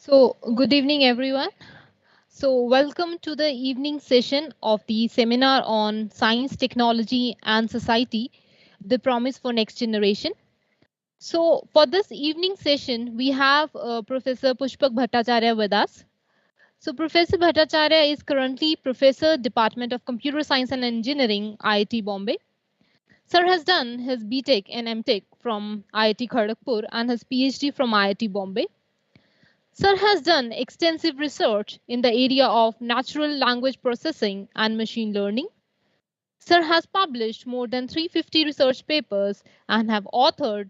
Good evening, everyone. Welcome to the evening session of the seminar on Science, Technology and Society, the Promise for Next Generation. For this evening session, we have Professor Pushpak Bhattacharya with us. Professor Bhattacharya is currently Professor, Department of Computer Science and Engineering, IIT Bombay. Sir has done his BTech and MTech from IIT Kharagpur and his PhD from IIT Bombay. Sir has done extensive research in the area of natural language processing and machine learning. Sir has published more than 350 research papers and have authored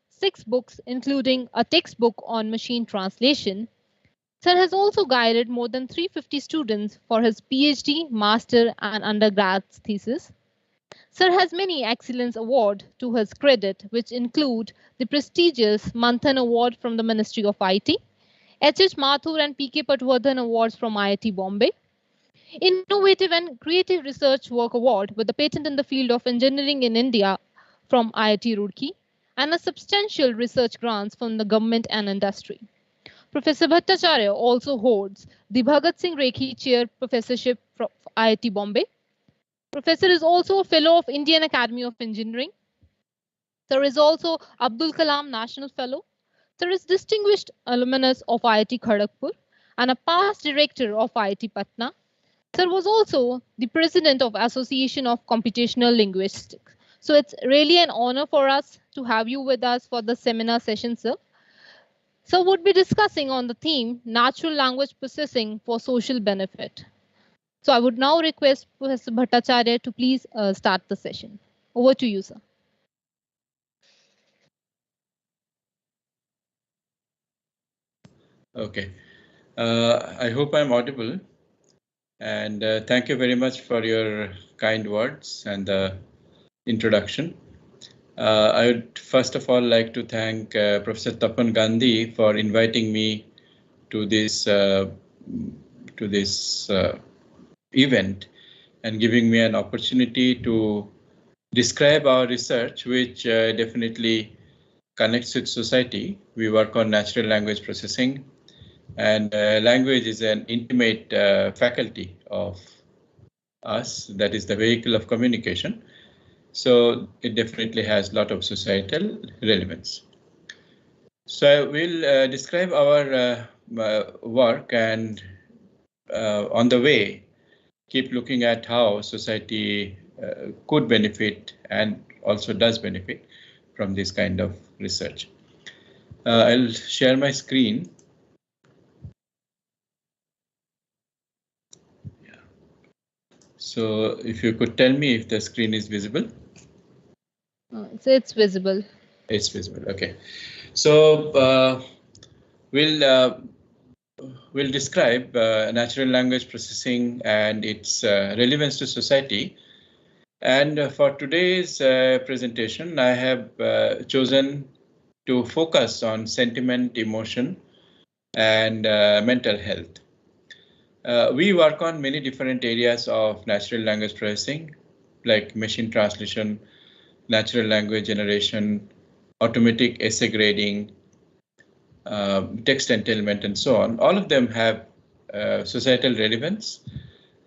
6 books, including a textbook on machine translation. Sir has also guided more than 350 students for his PhD, master, and undergrad thesis. Sir has many excellence awards to his credit, which include the prestigious Manthan Award from the Ministry of IT, H.H. Mathur and P.K. Patwardhan Awards from IIT Bombay, Innovative and Creative Research Work Award with the patent in the field of engineering in India from IIT Roorkee, and a substantial research grants from the government and industry. Professor Bhattacharya also holds the Bhagat Singh Rekhi Chair Professorship from IIT Bombay. Professor is also a Fellow of Indian Academy of Engineering. Sir is also Abdul Kalam National Fellow. Sir is distinguished alumnus of IIT Kharagpur and a past director of IIT-Patna. Sir was also the president of Association of Computational Linguistics. So it's really an honor for us to have you with us for the seminar session, sir. So we'll be discussing on the theme natural language processing for social benefit. So I would now request Professor Bhattacharya to please start the session. Over to you, sir. Okay, I hope I'm audible, and thank you very much for your kind words and the introduction. I would first of all like to thank Professor Tapan Gandhi for inviting me to this event and giving me an opportunity to describe our research, which definitely connects with society. We work on natural language processing, and language is an intimate faculty of us, that is the vehicle of communication. So it definitely has a lot of societal relevance. So I will describe our work, and on the way, keep looking at how society could benefit and also does benefit from this kind of research. I'll share my screen. So if you could tell me if the screen is visible. It's visible. It's visible. OK. So we'll describe natural language processing and its relevance to society. And for today's presentation, I have chosen to focus on sentiment, emotion, and mental health. We work on many different areas of natural language processing, like machine translation, natural language generation, automatic essay grading, text entailment, and so on. All of them have societal relevance.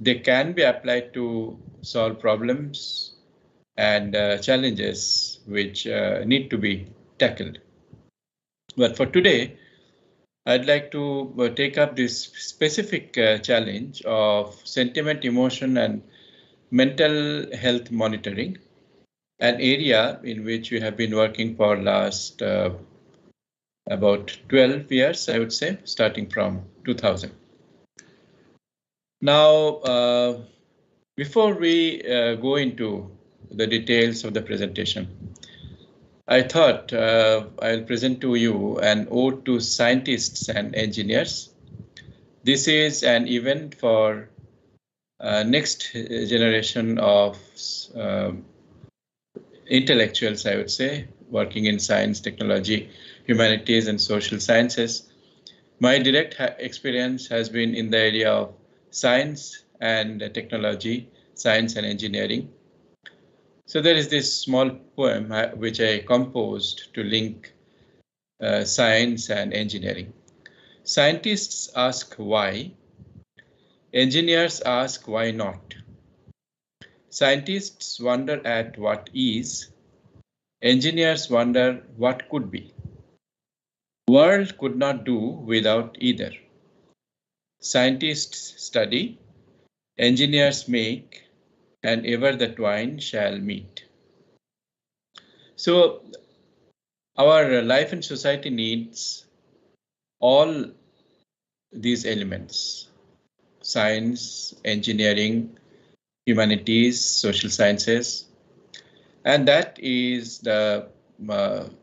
They can be applied to solve problems and challenges which need to be tackled. But for today, I'd like to take up this specific challenge of sentiment, emotion, and mental health monitoring, an area in which we have been working for last about 12 years, I would say, starting from 2000. Now, before we go into the details of the presentation, I thought I'll present to you an ode to scientists and engineers. This is an event for next generation of intellectuals, I would say, working in science, technology, humanities, and social sciences. My direct experience has been in the area of science and technology, science and engineering. So there is this small poem which I composed to link science and engineering. Scientists ask why. Engineers ask why not. Scientists wonder at what is. Engineers wonder what could be. World could not do without either. Scientists study, engineers make, and ever the twain shall meet. So our life and society needs all these elements: science, engineering, humanities, social sciences, and that is the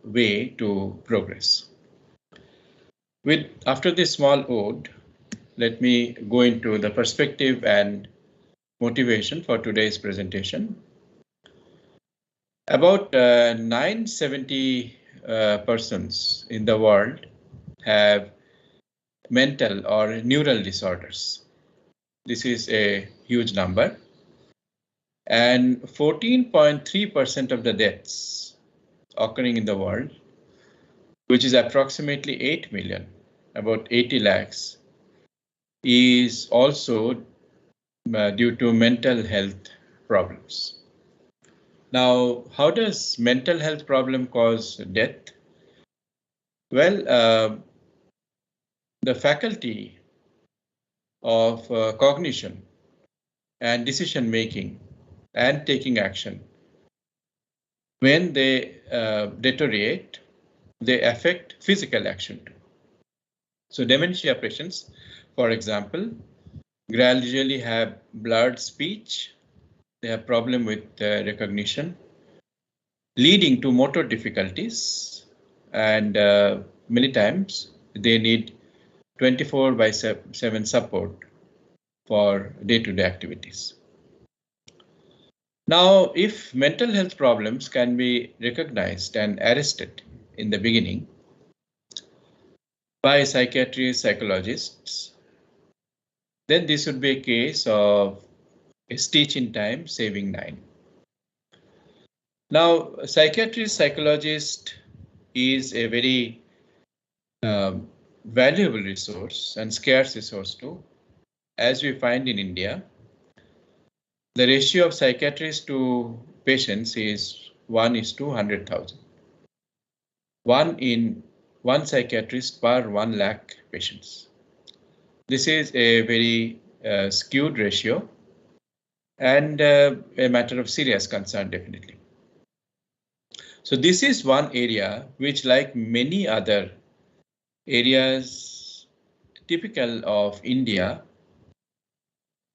way to progress. After this small ode, let me go into the perspective and motivation for today's presentation. About 970 persons in the world have mental or neural disorders. This is a huge number. And 14.3% of the deaths occurring in the world, which is approximately 8 million, about 80 lakhs, is also due to mental health problems. Now, how does mental health problem cause death? Well, the faculty of cognition and decision making and taking action, when they deteriorate, they affect physical action too. So dementia patients, for example, gradually have blurred speech. They have problem with recognition, leading to motor difficulties, and many times they need 24/7 support for day-to-day activities. Now, if mental health problems can be recognized and arrested in the beginning by psychiatrists, psychologists, then this would be a case of a stitch in time saving 9. Now, psychiatrist, psychologist is a very valuable resource and scarce resource too. As we find in India, the ratio of psychiatrists to patients is 1:100,000. One psychiatrist per 1 lakh patients. This is a very skewed ratio and a matter of serious concern, definitely. So this is one area which, like many other areas typical of India,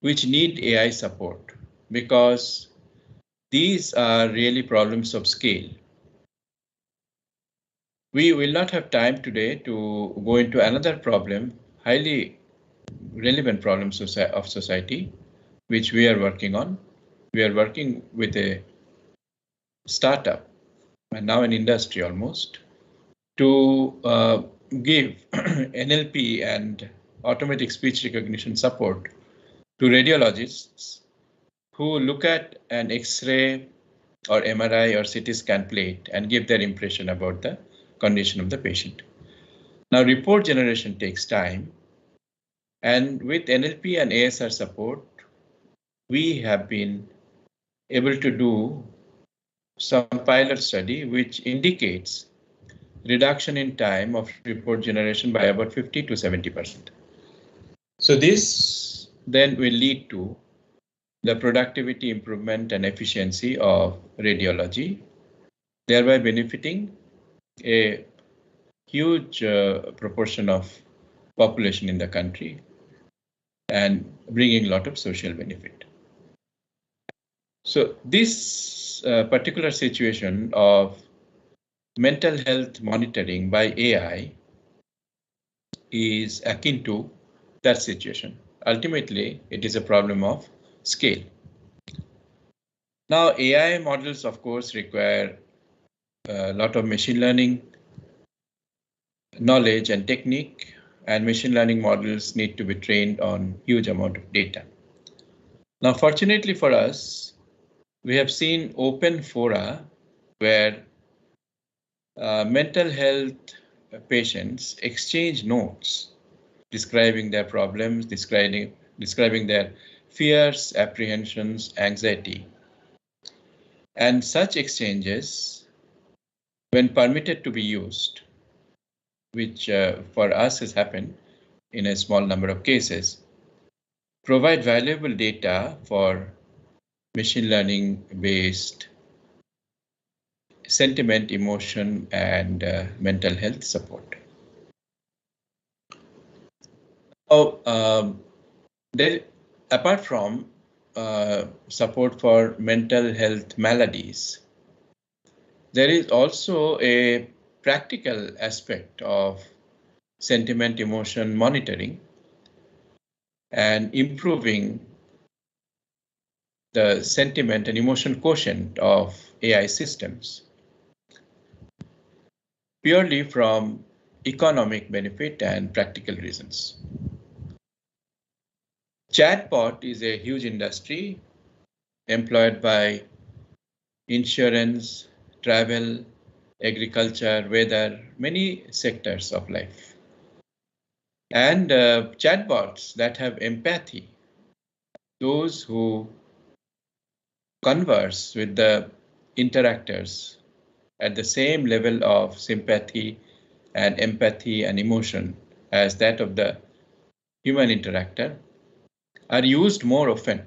which need AI support, because these are really problems of scale. We will not have time today to go into another problem, highly relevant problems of society, which we are working on. We are working with a startup, and now an industry almost, to give NLP and automatic speech recognition support to radiologists who look at an X-ray or MRI or CT scan plate and give their impression about the condition of the patient. Now, report generation takes time, and with NLP and ASR support, we have been able to do some pilot study which indicates reduction in time of report generation by about 50 to 70%. So this then will lead to the productivity improvement and efficiency of radiology, thereby benefiting a huge proportion of population in the country and bringing a lot of social benefit. So this particular situation of mental health monitoring by AI is akin to that situation. Ultimately, it is a problem of scale. Now, AI models, of course, require a lot of machine learning knowledge and technique, and machine learning models need to be trained on huge amount of data. Now, fortunately for us, we have seen open fora where mental health patients exchange notes describing their problems, describing their fears, apprehensions, anxiety. And such exchanges, when permitted to be used, which for us has happened in a small number of cases, provide valuable data for machine learning based sentiment, emotion, and mental health support. Apart from support for mental health maladies, there is also a practical aspect of sentiment, emotion monitoring and improving the sentiment and emotion quotient of AI systems, purely from economic benefit and practical reasons. Chatbot is a huge industry employed by insurance, travel, agriculture, weather, many sectors of life. And chatbots that have empathy, those who converse with the interactors at the same level of sympathy and empathy and emotion as that of the human interactor, are used more often.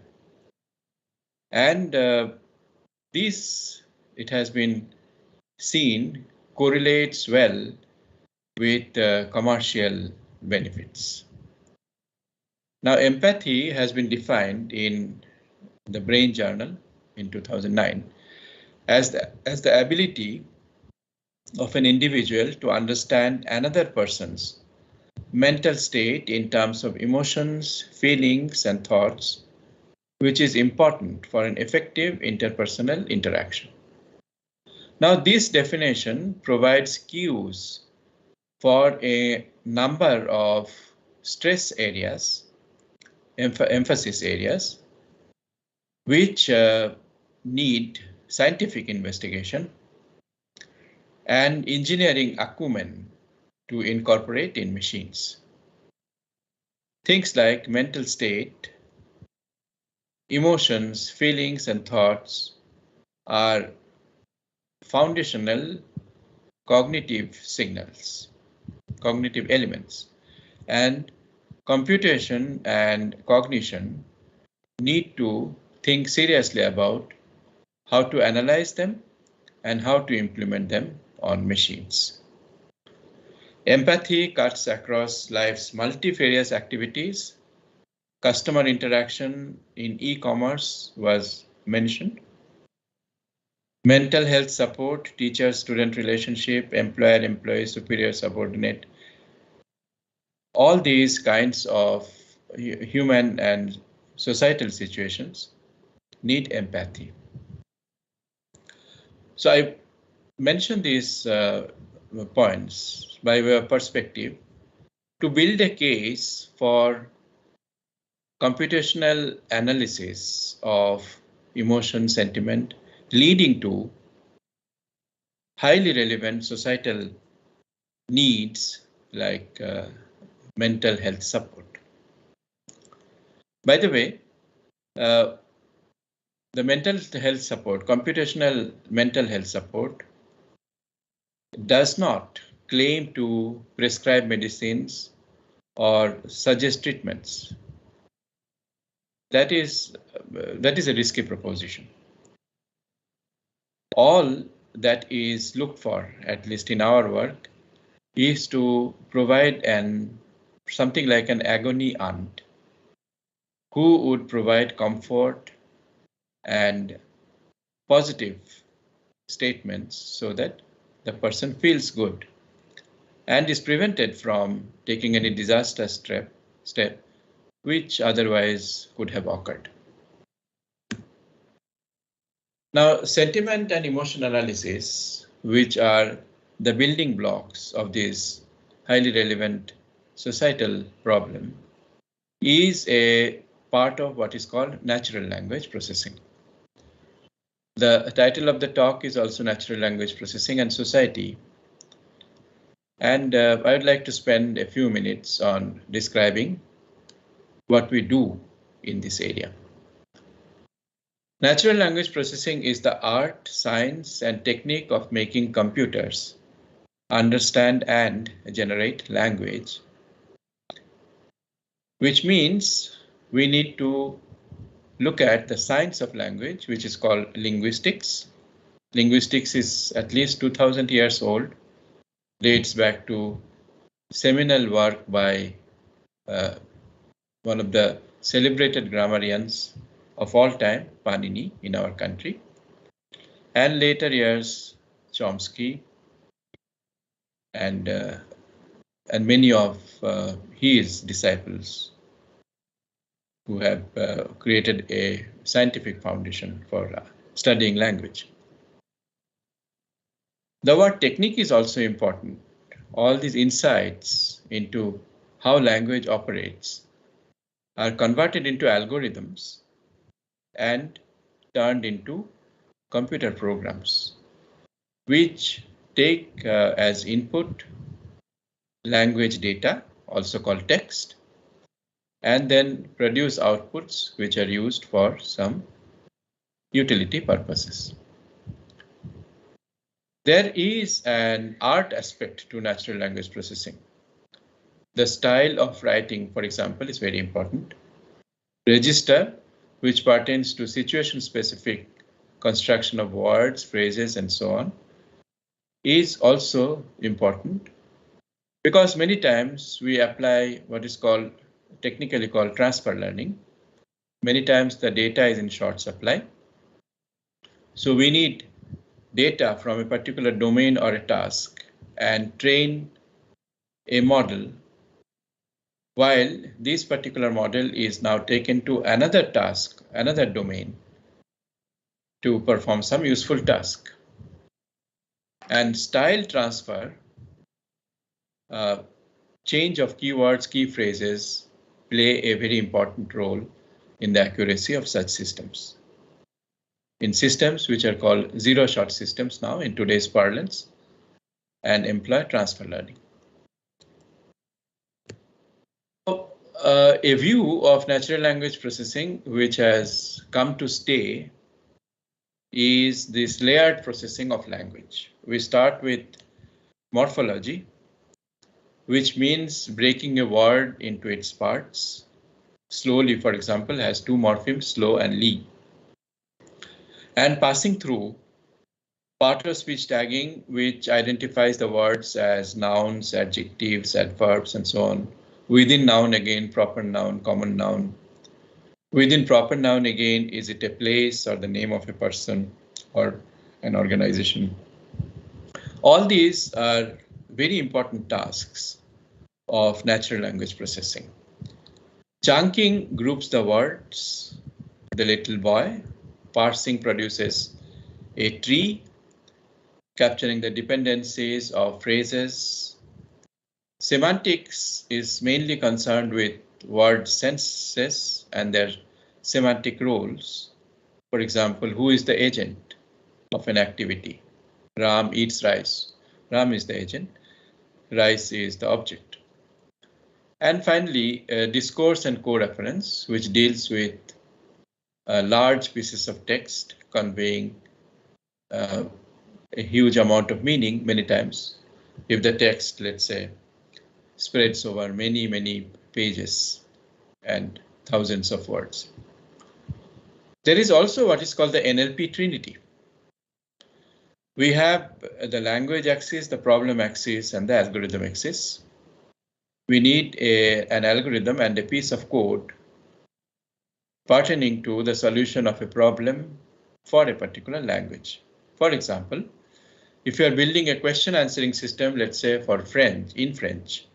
And this, it has been seen, correlates well with commercial benefits. Now, empathy has been defined in the Brain Journal in 2009 as the ability of an individual to understand another person's mental state in terms of emotions, feelings, and thoughts, which is important for an effective interpersonal interaction. Now, this definition provides cues for a number of stress areas, emphasis areas, which need scientific investigation and engineering acumen to incorporate in machines. Things like mental state, emotions, feelings, and thoughts are foundational cognitive signals, cognitive elements, and computation and cognition need to think seriously about how to analyze them and how to implement them on machines. Empathy cuts across life's multifarious activities. Customer interaction in e-commerce was mentioned. Mental health support, teacher-student relationship, employer-employee, superior-subordinate. All these kinds of human and societal situations need empathy. So I mentioned these points by way of perspective to build a case for computational analysis of emotion, sentiment, leading to highly relevant societal needs like mental health support. By the way, the mental health support, computational mental health support, does not claim to prescribe medicines or suggest treatments. That is a risky proposition. All that is looked for, at least in our work, is to provide something like an agony aunt who would provide comfort and positive statements so that the person feels good and is prevented from taking any disastrous step which otherwise could have occurred. Now, sentiment and emotion analysis, which are the building blocks of this highly relevant societal problem, is a part of what is called natural language processing. The title of the talk is also Natural Language Processing and Society. And I would like to spend a few minutes on describing what we do in this area. Natural language processing is the art, science, and technique of making computers understand and generate language, which means we need to look at the science of language, which is called linguistics. Linguistics is at least 2000 years old, dates back to seminal work by one of the celebrated grammarians of all time, Panini, in our country, and later years, Chomsky, and many of his disciples who have created a scientific foundation for studying language. The word technique is also important. All these insights into how language operates are converted into algorithms and turned into computer programs, which take as input language data, also called text, and then produce outputs which are used for some utility purposes. There is an art aspect to natural language processing. The style of writing, for example, is very important. Register, which pertains to situation-specific construction of words, phrases, and so on, is also important because many times we apply what is called, technically called transfer learning. Many times the data is in short supply. So we need data from a particular domain or a task and train a model, while this particular model is now taken to another task, another domain, to perform some useful task. And style transfer, change of keywords, key phrases play a very important role in the accuracy of such systems. In systems which are called zero-shot systems now in today's parlance, and employ transfer learning. So, a view of natural language processing which has come to stay is this layered processing of language. We start with morphology, which means breaking a word into its parts. Slowly, for example, has two morphemes, slow and lee. And passing through part of speech tagging, which identifies the words as nouns, adjectives, adverbs, and so on. Within noun again, proper noun, common noun. Within proper noun again, is it a place or the name of a person or an organization? All these are very important tasks of natural language processing. Chunking groups the words, the little boy. Parsing produces a tree, capturing the dependencies of phrases. Semantics is mainly concerned with word senses and their semantic roles. For example, who is the agent of an activity? Ram eats rice. Ram is the agent. Rice is the object. And finally, discourse and co-reference, which deals with large pieces of text conveying a huge amount of meaning many times. If the text, let's say, spreads over many, many pages and thousands of words. There is also what is called the Nlp Trinity. We have the language axis, the problem axis, and the algorithm axis. We need an algorithm and a piece of code pertaining to the solution of a problem for a particular language. For example, if you are building a question answering system, let's say for French, in French,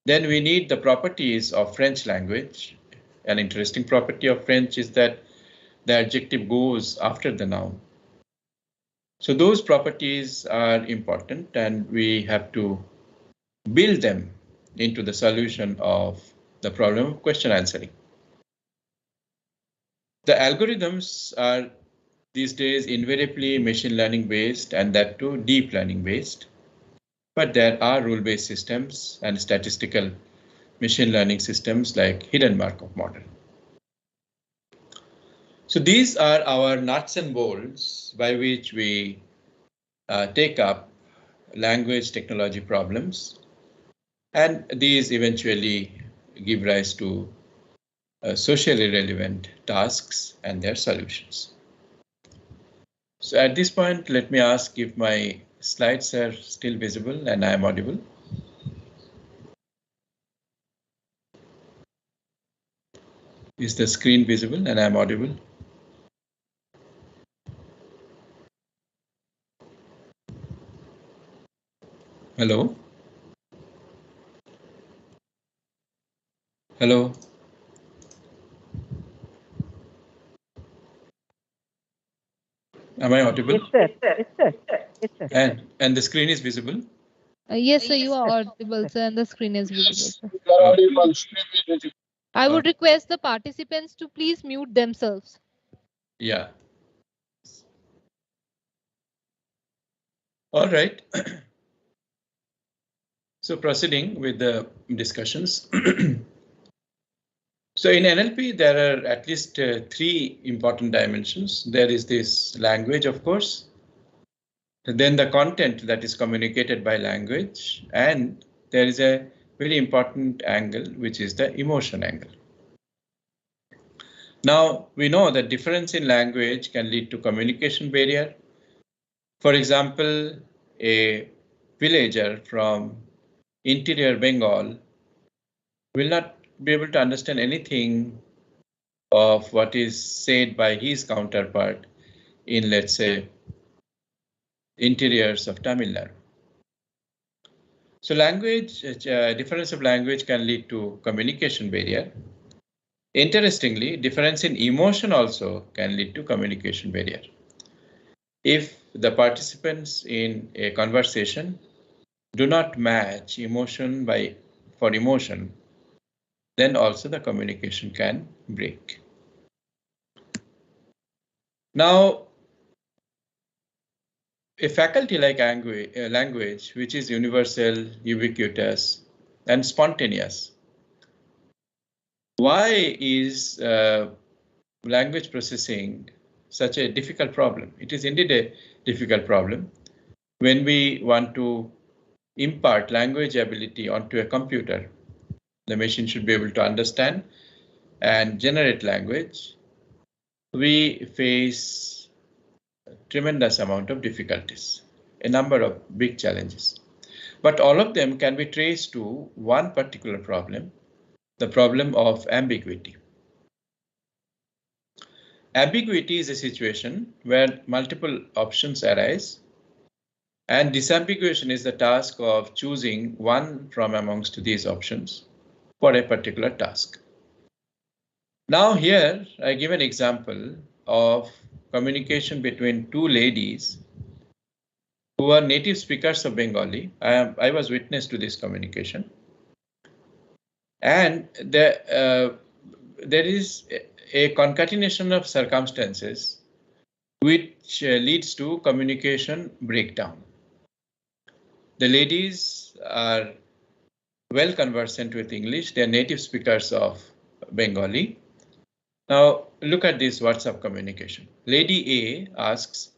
then we need the properties of French language. An interesting property of French is that the adjective goes after the noun. So those properties are important and we have to build them into the solution of the problem of question answering. The algorithms are these days invariably machine learning based, and that too deep learning based. but there are rule-based systems and statistical machine learning systems like hidden Markov model. So these are our nuts and bolts by which we take up language technology problems, and these eventually give rise to socially relevant tasks and their solutions. So at this point, let me ask if my slides are still visible and I am audible. Is the screen visible and I am audible? Hello? Hello? Am I audible? Yes, sir. Yes, sir. Yes, sir. And the screen is visible? Yes, sir, you are audible, sir, and the screen is visible, sir. I would request the participants to please mute themselves. Yeah. All right. So proceeding with the discussions. So in NLP, there are at least three important dimensions. There is this language, of course, then the content that is communicated by language, and there is a very important angle, which is the emotion angle. Now, we know that difference in language can lead to communication barrier. For example, a villager from interior Bengal will not be able to understand anything of what is said by his counterpart in, let's say, interiors of Tamil Nadu. So language, difference of language can lead to communication barrier. Interestingly, difference in emotion also can lead to communication barrier. If the participants in a conversation do not match emotion for emotion, then also the communication can break. Now, a faculty like language, which is universal, ubiquitous, and spontaneous, why is language processing such a difficult problem? It is indeed a difficult problem. When we want to impart language ability onto a computer, the machine should be able to understand and generate language. We face a tremendous amount of difficulties, a number of big challenges. But all of them can be traced to one particular problem, the problem of ambiguity. Ambiguity is a situation where multiple options arise, and disambiguation is the task of choosing one from amongst these options for a particular task. Now here I give an example of communication between two ladies who are native speakers of Bengali. I was witness to this communication. And there is a concatenation of circumstances which leads to communication breakdown. The ladies are well conversant with English. They are native speakers of Bengali. Now look at this WhatsApp communication. Lady A asks,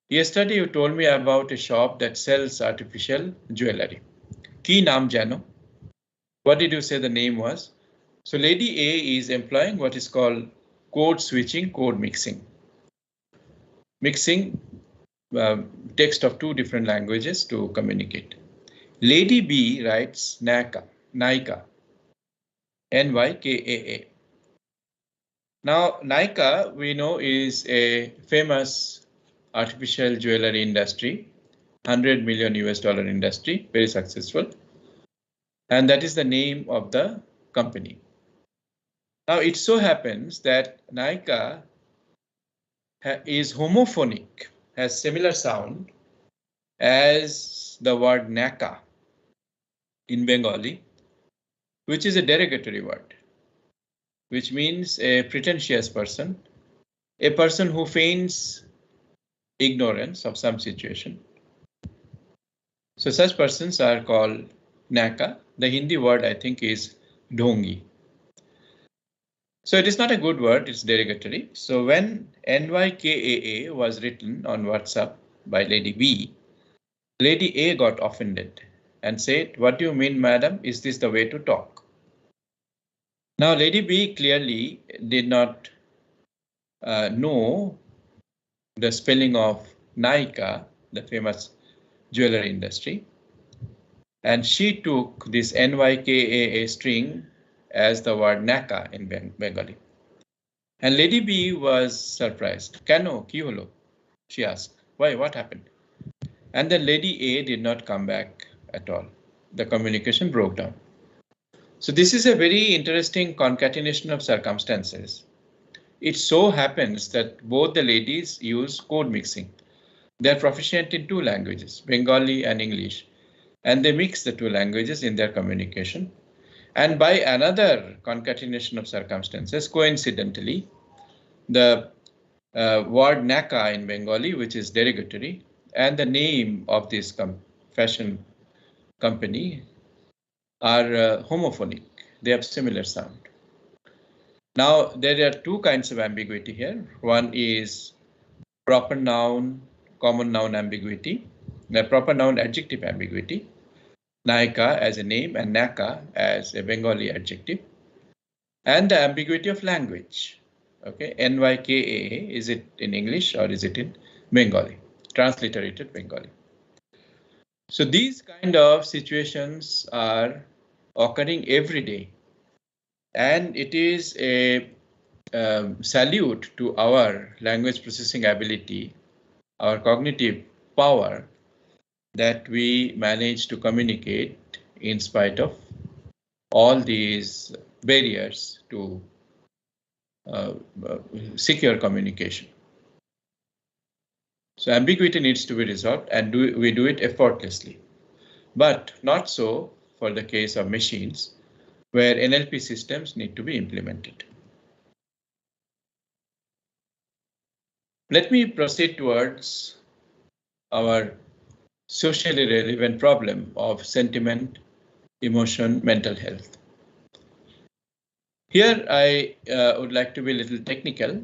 yesterday you told me about a shop that sells artificial jewelry. Ki naam jano? What did you say the name was? So Lady A is employing what is called code switching, code mixing. Mixing text of two different languages to communicate. Lady B writes Naika, Nykaa. Now, Nykaa, we know, is a famous artificial jewelry industry, $100 million US industry, very successful. And that is the name of the company. Now, it so happens that Nykaa is homophonic, has similar sound as the word Naka in Bengali, which is a derogatory word, which means a pretentious person, a person who feigns ignorance of some situation. So such persons are called Naka. The Hindi word I think is Dhongi. So it is not a good word, it's derogatory. So when NYKAA was written on WhatsApp by Lady B, Lady A got offended and said, "What do you mean, madam? Is this the way to talk?" Now, Lady B clearly did not know the spelling of Nykaa, the famous jewelry industry. And she took this NYKAA string as the word Naka in Bengali. And Lady B was surprised. Kano, ki holo? She asked. Why, what happened? And then Lady A did not come back at all. The communication broke down. So this is a very interesting concatenation of circumstances. It so happens that both the ladies use code mixing. They are proficient in two languages, Bengali and English, and they mix the two languages in their communication. And by another concatenation of circumstances, coincidentally, the word Naka in Bengali, which is derogatory, and the name of this fashion company are homophonic. They have similar sound. Now, there are two kinds of ambiguity here. One is proper noun, common noun ambiguity, the proper noun adjective ambiguity, Naika as a name and Naka as a Bengali adjective, and the ambiguity of language. Okay, NYKAA, is it in English or is it in Bengali, transliterated Bengali? So these kind of situations are occurring every day, and it is a salute to our language processing ability, our cognitive power, that we manage to communicate in spite of all these barriers to secure communication. So ambiguity needs to be resolved, and we do it effortlessly, but not so for the case of machines where NLP systems need to be implemented. Let me proceed towards our socially relevant problem of sentiment, emotion, mental health. Here I would like to be a little technical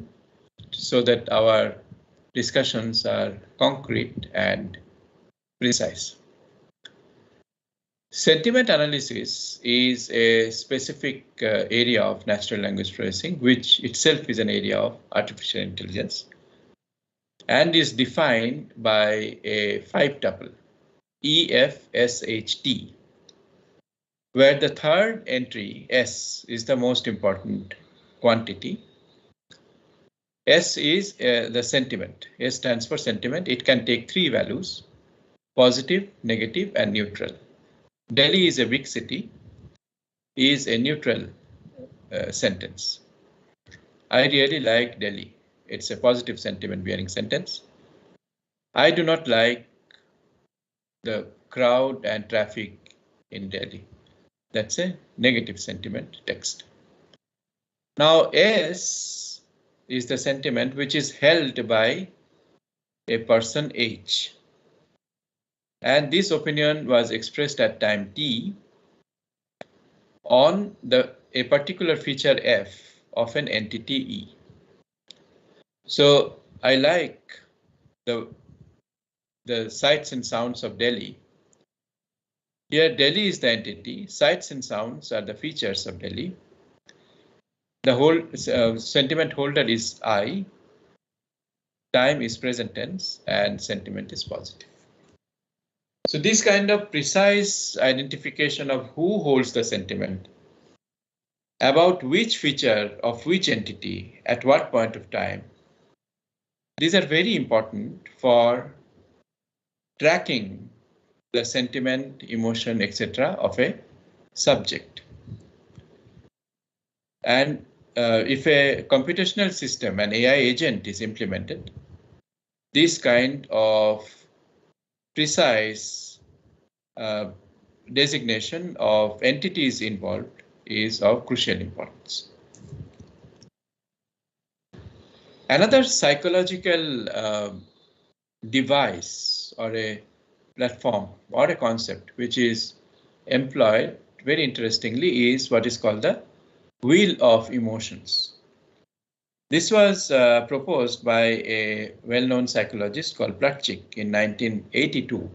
so that our discussions are concrete and precise. Sentiment analysis is a specific area of natural language processing, which itself is an area of artificial intelligence, and is defined by a 5-tuple, EFSHT, where the third entry, S, is the most important quantity. S is the sentiment. S stands for sentiment. It can take 3 values, positive, negative, and neutral. Delhi is a big city, is a neutral sentence. I really like Delhi. It's a positive sentiment bearing sentence. I do not like the crowd and traffic in Delhi. That's a negative sentiment text. Now S is the sentiment which is held by a person H. And this opinion was expressed at time T on a particular feature F of an entity E. So I like the sights and sounds of Delhi. Here Delhi is the entity, sights and sounds are the features of Delhi. The whole sentiment holder is I, time is present tense, and sentiment is positive. So this kind of precise identification of who holds the sentiment, about which feature of which entity at what point of time, these are very important for tracking the sentiment, emotion, etc. of a subject. And if a computational system, an AI agent is implemented, this kind of precise designation of entities involved is of crucial importance. Another psychological device or a platform or a concept which is employed very interestingly is what is called the wheel of emotions. This was proposed by a well-known psychologist called Plutchik in 1982.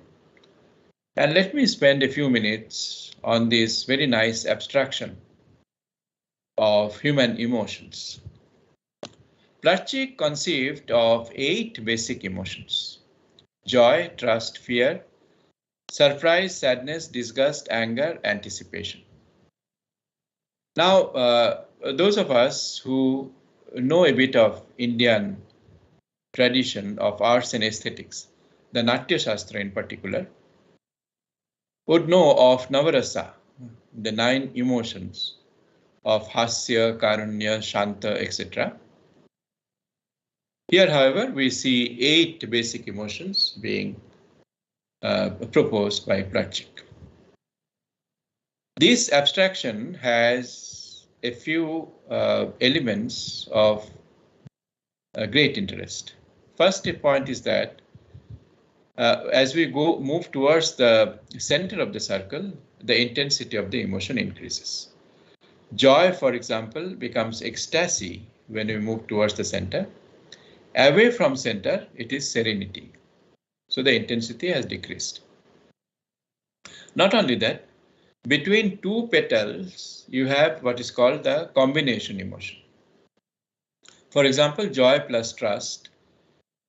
And let me spend a few minutes on this very nice abstraction of human emotions. Plutchik conceived of 8 basic emotions: joy, trust, fear, surprise, sadness, disgust, anger, anticipation. Now, those of us who know a bit of Indian tradition of arts and aesthetics, the Natya Shastra in particular, would know of Navarasa, the 9 emotions of Hasya, Karunya, Shanta, etc. Here, however, we see 8 basic emotions being proposed by Plutchik. This abstraction has a few elements of great interest. First point is that as we move towards the center of the circle, the intensity of the emotion increases. Joy, for example, becomes ecstasy when we move towards the center. Away from center, it is serenity. So the intensity has decreased. Not only that, between 2 petals, you have what is called the combination emotion. For example, joy plus trust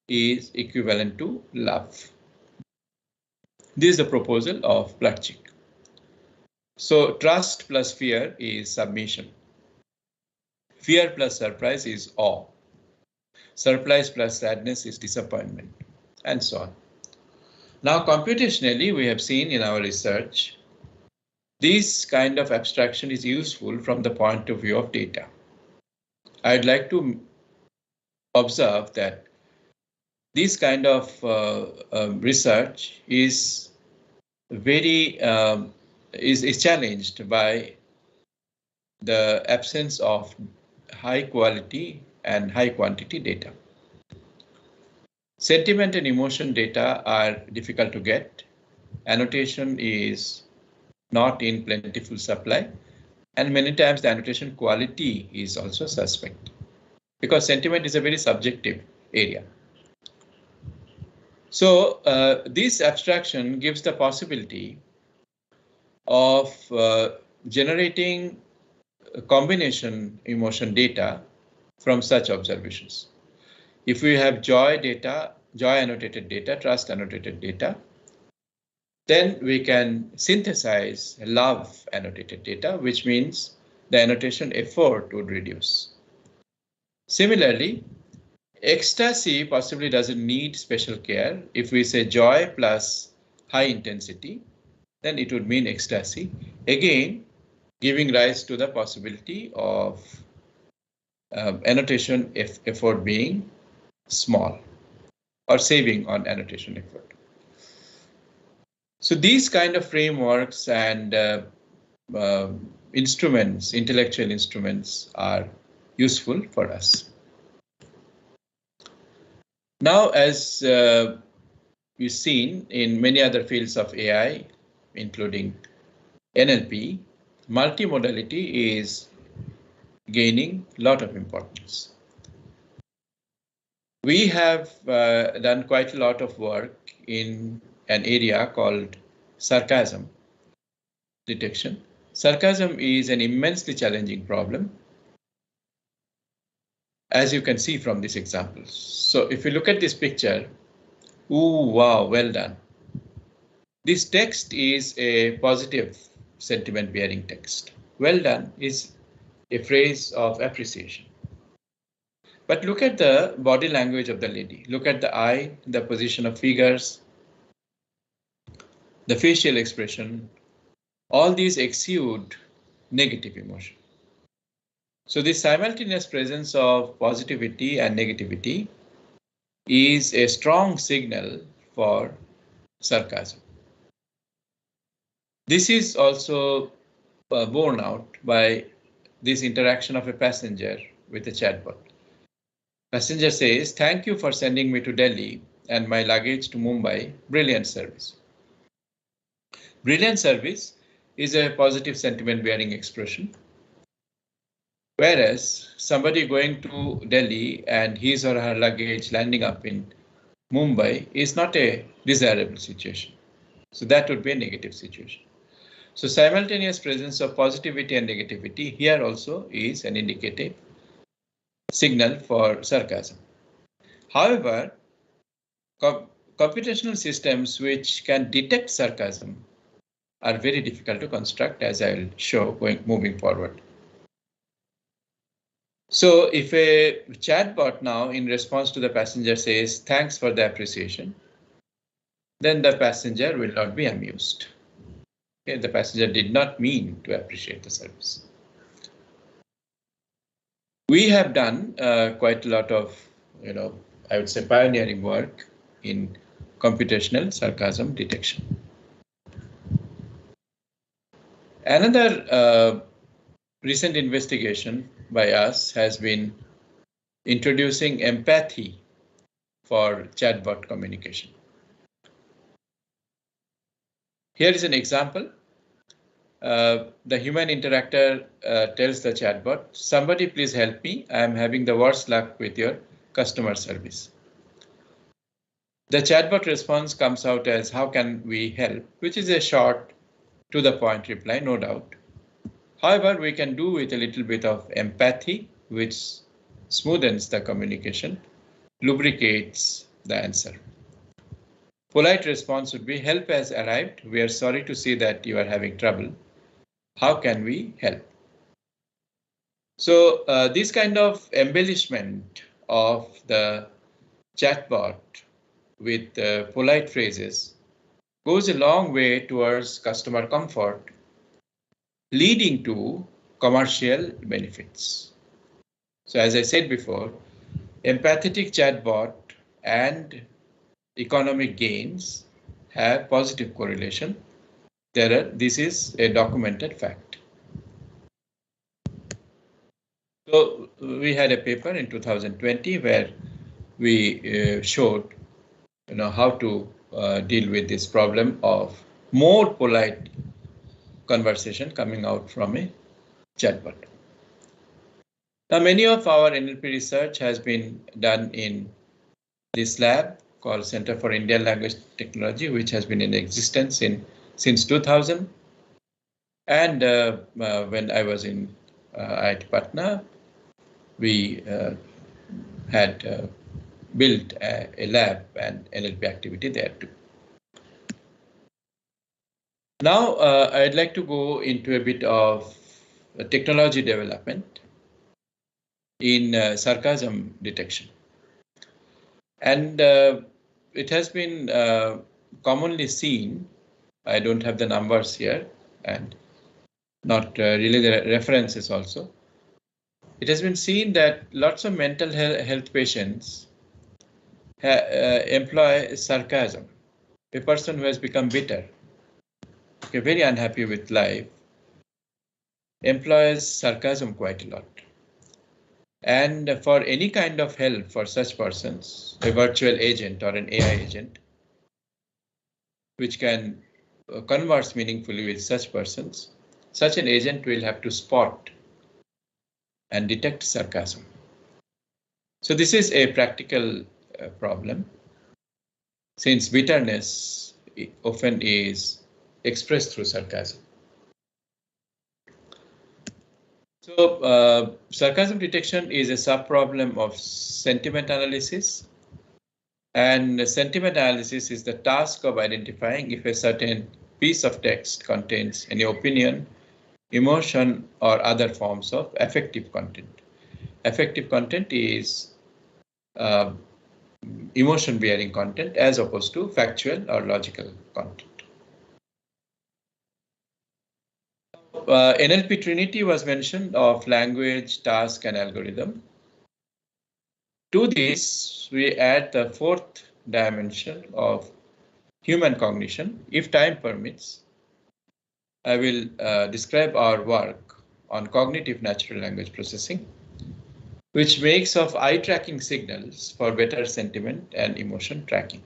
is equivalent to love. This is the proposal of Plutchik. So trust plus fear is submission. Fear plus surprise is awe. Surprise plus sadness is disappointment, and so on. Now, computationally, we have seen in our research, this kind of abstraction is useful from the point of view of data. I'd like to observe that this kind of research is very is challenged by the absence of high quality and high quantity data. Sentiment and emotion data are difficult to get. Annotation is not in plentiful supply, and many times the annotation quality is also suspect, because sentiment is a very subjective area. So this abstraction gives the possibility of generating combination emotion data from such observations. If we have joy data, joy annotated data, trust annotated data, then we can synthesize love annotated data, which means the annotation effort would reduce. Similarly, ecstasy possibly doesn't need special care. If we say joy plus high intensity, then it would mean ecstasy, again giving rise to the possibility of annotation effort being small or saving on annotation effort. So these kind of frameworks and instruments, intellectual instruments, are useful for us. Now, as we've seen in many other fields of AI, including NLP, multimodality is gaining a lot of importance. We have done quite a lot of work in an area called sarcasm detection. Sarcasm is an immensely challenging problem, as you can see from these examples. So if you look at this picture, ooh, wow, well done. This text is a positive sentiment bearing text. Well done is a phrase of appreciation. But look at the body language of the lady. Look at the eye, the position of figures, the facial expression. All these exude negative emotion. So the simultaneous presence of positivity and negativity is a strong signal for sarcasm. This is also borne out by this interaction of a passenger with a chatbot. Passenger says, "Thank you for sending me to Delhi and my luggage to Mumbai. Brilliant service." Brilliant service is a positive sentiment bearing expression. Whereas somebody going to Delhi and his or her luggage landing up in Mumbai is not a desirable situation. So that would be a negative situation. So simultaneous presence of positivity and negativity here also is an indicative signal for sarcasm. However, computational systems which can detect sarcasm are very difficult to construct, as I will show moving forward. So if a chatbot now in response to the passenger says, "Thanks for the appreciation," then the passenger will not be amused. Okay, the passenger did not mean to appreciate the service. We have done quite a lot of, I would say pioneering work in computational sarcasm detection. Another recent investigation by us has been introducing empathy for chatbot communication. Here is an example. The human interactor tells the chatbot, "Somebody please help me. I am having the worst luck with your customer service." The chatbot response comes out as, "How can we help?" which is a short, to the point reply, no doubt. However, we can do with a little bit of empathy, which smoothens the communication, lubricates the answer. Polite response would be, "Help has arrived. We are sorry to see that you are having trouble. How can we help?" So this kind of embellishment of the chatbot with polite phrases goes a long way towards customer comfort, leading to commercial benefits. So as I said before, empathetic chatbot and economic gains have positive correlation. This is a documented fact. So we had a paper in 2020 where we showed how to deal with this problem of more polite conversation coming out from a chatbot. Now, many of our NLP research has been done in this lab called Center for Indian Language Technology, which has been in existence since 2000. And when I was in IIT-Patna, we had built a lab and NLP activity there too. Now, I'd like to go into a bit of technology development in sarcasm detection. And it has been commonly seen, I don't have the numbers here and not really the references also. It has been seen that lots of mental health patients employ sarcasm. A person who has become bitter, very unhappy with life, employs sarcasm quite a lot. And for any kind of help for such persons, a virtual agent or an AI agent, which can converse meaningfully with such persons, such an agent will have to spot and detect sarcasm. So this is a practical problem, since bitterness often is expressed through sarcasm. So sarcasm detection is a subproblem of sentiment analysis. And sentiment analysis is the task of identifying if a certain piece of text contains any opinion, emotion, or other forms of affective content. Affective content is emotion-bearing content as opposed to factual or logical content. Nlp Trinity was mentioned of language, task, and algorithm. To this, we add the fourth dimension of human cognition. If time permits, I will describe our work on cognitive natural language processing, which makes of eye tracking signals for better sentiment and emotion tracking.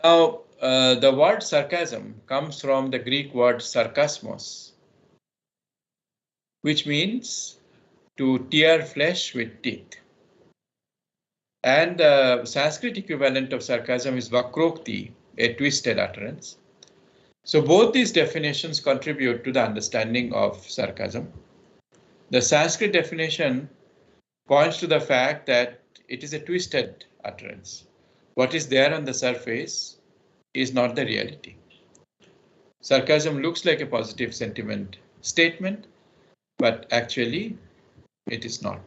Now, the word sarcasm comes from the Greek word sarkasmos, which means to tear flesh with teeth. And the Sanskrit equivalent of sarcasm is vakrokti, a twisted utterance. So both these definitions contribute to the understanding of sarcasm. The Sanskrit definition points to the fact that it is a twisted utterance. What is there on the surface is not the reality. Sarcasm looks like a positive sentiment statement, but actually it is not.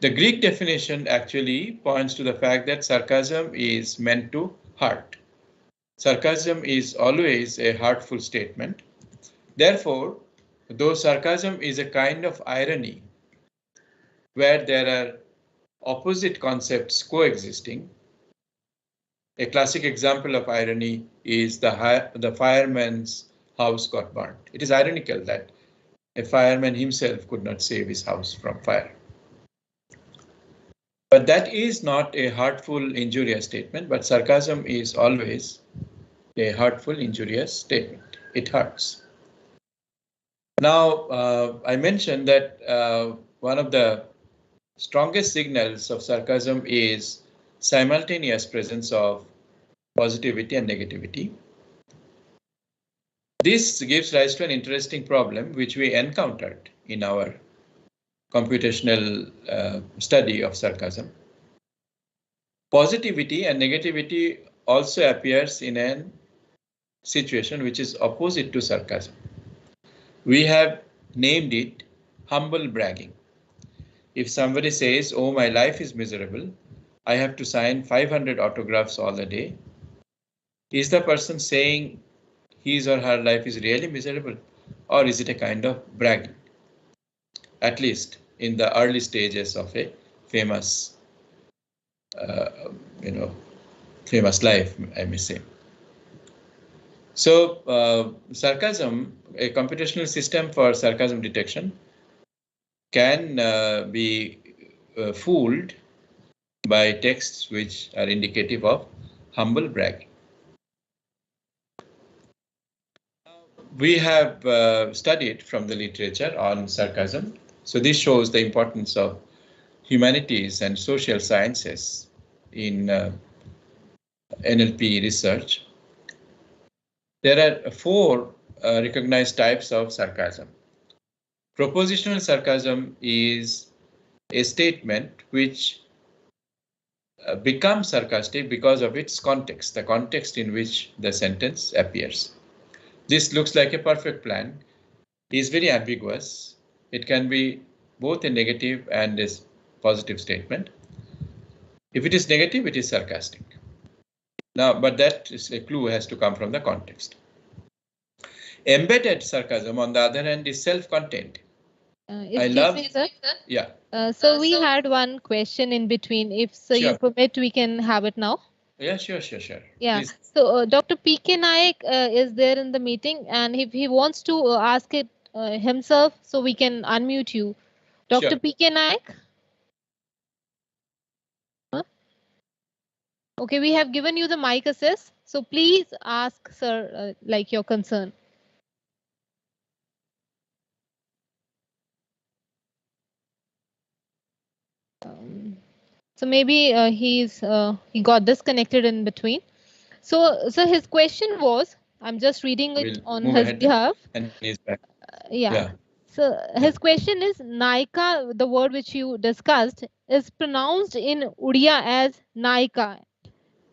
The Greek definition actually points to the fact that sarcasm is meant to hurt. Sarcasm is always a hurtful statement. Therefore, though sarcasm is a kind of irony where there are opposite concepts coexisting, a classic example of irony is the fireman's house got burnt. It is ironical that a fireman himself could not save his house from fire. But that is not a hurtful, injurious statement, but sarcasm is always a hurtful, injurious statement. It hurts. Now, I mentioned that one of the strongest signals of sarcasm is simultaneous presence of positivity and negativity. This gives rise to an interesting problem which we encountered in our computational study of sarcasm. Positivity and negativity also appears in a situation which is opposite to sarcasm. We have named it humble bragging. If somebody says, "Oh, my life is miserable, I have to sign 500 autographs all the day," is the person saying his or her life is really miserable, or is it a kind of bragging? At least in the early stages of a famous, famous life, I may say. So sarcasm, a computational system for sarcasm detection, can be fooled by texts which are indicative of humble bragging. We have studied from the literature on sarcasm. So this shows the importance of humanities and social sciences in NLP research. There are 4 recognized types of sarcasm. Propositional sarcasm is a statement which becomes sarcastic because of its context, the context in which the sentence appears. This looks like a perfect plan, is very ambiguous. It can be both a negative and a positive statement. If it is negative, it is sarcastic. Now, but that is a clue has to come from the context. Embedded sarcasm, on the other hand, is self-contained. I love. Me, sir? Yeah. So we had one question in between. If so, Sure. you permit, we can have it now. Yeah, sure. Yeah. Please. So Dr. P.K. Naik is there in the meeting, and if he wants to ask it himself, so we can unmute you. Dr. Sure. P.K. Naik? Huh? Okay, we have given you the mic access, so please ask, sir, like your concern. So maybe he got disconnected in between. So his question was, I'm just reading it on his behalf. And he's back. Yeah. So his question is, Naika, the word which you discussed, is pronounced in Odia as Naika,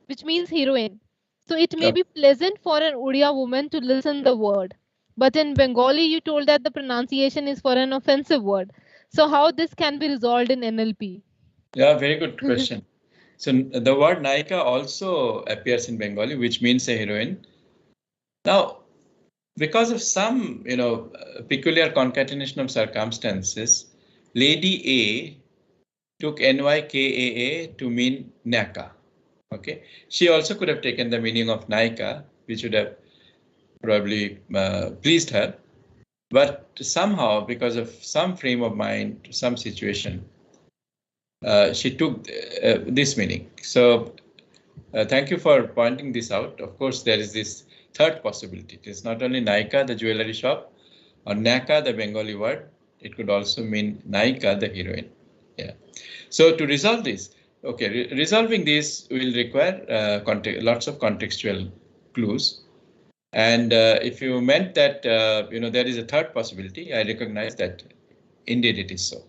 which means heroine. So it may be pleasant for an Odia woman to listen the word. But in Bengali, you told that the pronunciation is for an offensive word. So how this can be resolved in NLP? Yeah, very good question. So the word Naika also appears in Bengali, which means a heroine. Now, because of some, peculiar concatenation of circumstances, Lady A took NYKAA to mean Naka. Okay, she also could have taken the meaning of Naika, which would have probably pleased her. But somehow, because of some frame of mind, some situation, she took this meaning. So Thank you for pointing this out. Of course, there is this third possibility. It is not only Naika, the jewelry shop, or Naka, the Bengali word. It could also mean Naika, the heroine. Yeah. So to resolve this, okay, resolving this will require lots of contextual clues. And if you meant that there is a third possibility, I recognize that indeed it is so.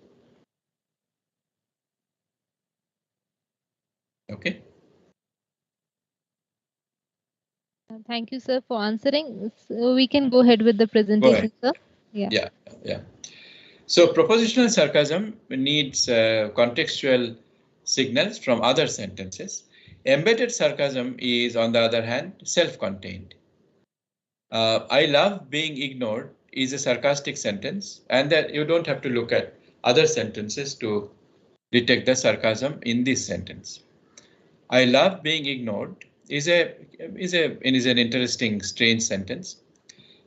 Okay. Thank you, sir, for answering. So we can go ahead with the presentation, sir. Yeah. So propositional sarcasm needs contextual signals from other sentences. Embedded sarcasm is, on the other hand, self-contained. I love being ignored is a sarcastic sentence, and that you don't have to look at other sentences to detect the sarcasm in this sentence. I love being ignored is an interesting, strange sentence.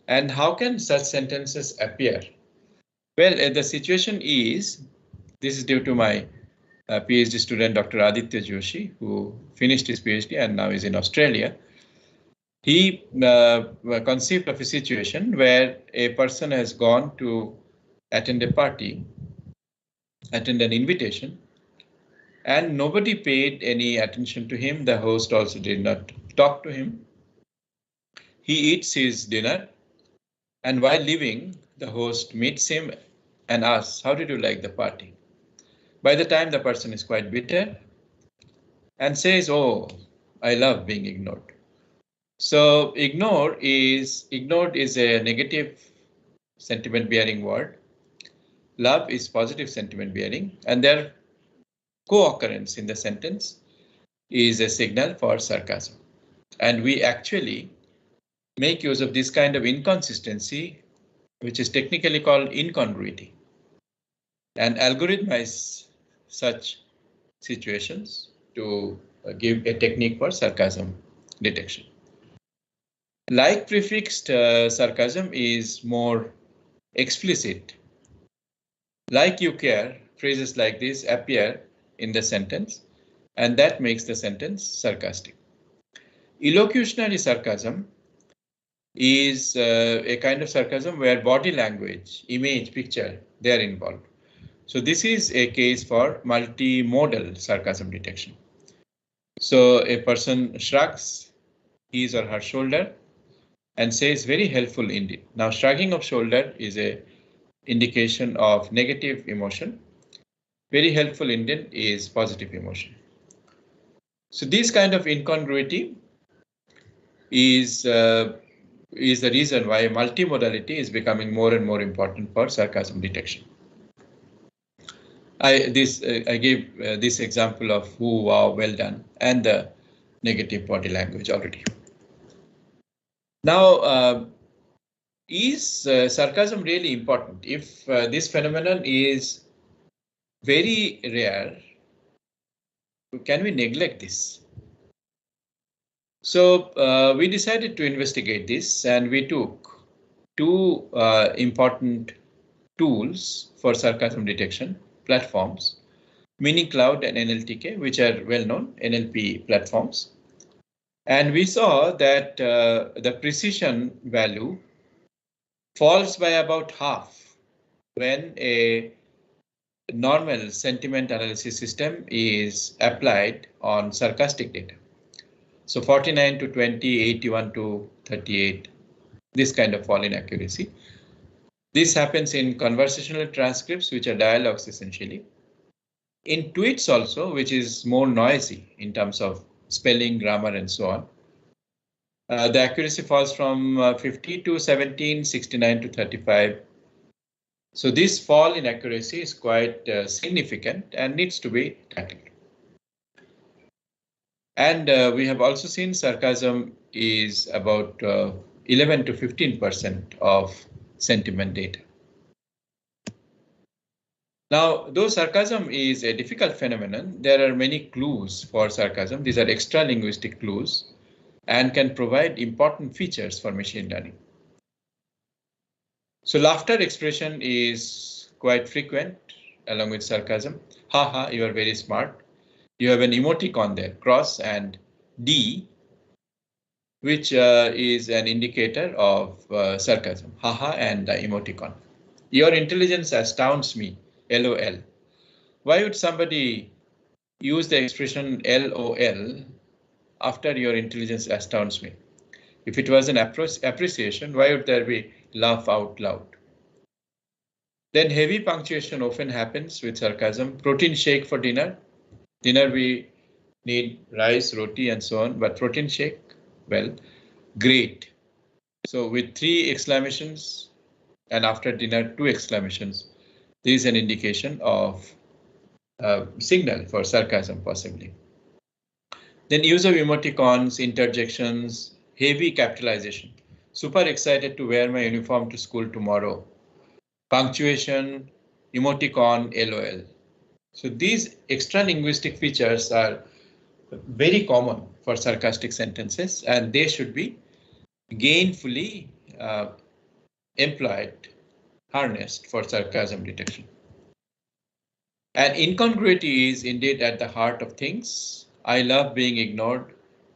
And how can such sentences appear? Well, the situation is, this is due to my PhD student, Dr. Aditya Joshi, who finished his PhD and now is in Australia. He conceived of a situation where a person has gone to attend a party, attend an invitation, and nobody paid any attention to him. The host also did not talk to him. He eats his dinner, and while leaving, the host meets him and asks, "How did you like the party?" By the time the person is quite bitter and says, "Oh, I love being ignored." So ignored is a negative sentiment bearing word. Love is positive sentiment bearing, and their co-occurrence in the sentence is a signal for sarcasm. And we actually make use of this kind of inconsistency, which is technically called incongruity, and algorithmize such situations to give a technique for sarcasm detection. Like prefixed sarcasm is more explicit. Like you care, phrases like this appear in the sentence, and that makes the sentence sarcastic. Illocutionary sarcasm is a kind of sarcasm where body language, image, picture, they are involved. So this is a case for multi-modal sarcasm detection. So a person shrugs his or her shoulder and says very helpful indeed. Now shrugging of shoulder is a indication of negative emotion. Very helpful indeed is positive emotion. So this kind of incongruity is the reason why multimodality is becoming more and more important for sarcasm detection. I gave this example of who, wow, well done, and the negative body language already. Now, is sarcasm really important? If this phenomenon is very rare, can we neglect this? So we decided to investigate this, and we took two important tools for sarcasm detection platforms, Meaning Cloud and NLTK, which are well-known NLP platforms. And we saw that the precision value falls by about half when a normal sentiment analysis system is applied on sarcastic data. So 49 to 20, 81 to 38, this kind of fall in accuracy. This happens in conversational transcripts, which are dialogues essentially. In tweets also, which is more noisy in terms of spelling, grammar, and so on. The accuracy falls from 50 to 17, 69 to 35. So this fall in accuracy is quite significant and needs to be tackled. And we have also seen sarcasm is about 11 to 15% of sentiment data. Now, though sarcasm is a difficult phenomenon, there are many clues for sarcasm. These are extra linguistic clues and can provide important features for machine learning. So laughter expression is quite frequent along with sarcasm. Haha, you are very smart. You have an emoticon there, cross and D, which is an indicator of sarcasm, haha, and the emoticon. Your intelligence astounds me, LOL. Why would somebody use the expression LOL after your intelligence astounds me? If it was an appreciation, why would there be laugh out loud? Then heavy punctuation often happens with sarcasm. Protein shake for dinner. Dinner we need rice, roti, and so on, but protein shake, well, great. So with 3 exclamations and after dinner 2 exclamations, this is an indication of signal for sarcasm possibly. Then use of emoticons, interjections, heavy capitalization. Super excited to wear my uniform to school tomorrow. Punctuation, emoticon, LOL. So these extra linguistic features are very common for sarcastic sentences, and they should be gainfully employed, harnessed for sarcasm detection. And incongruity is indeed at the heart of things. I love being ignored.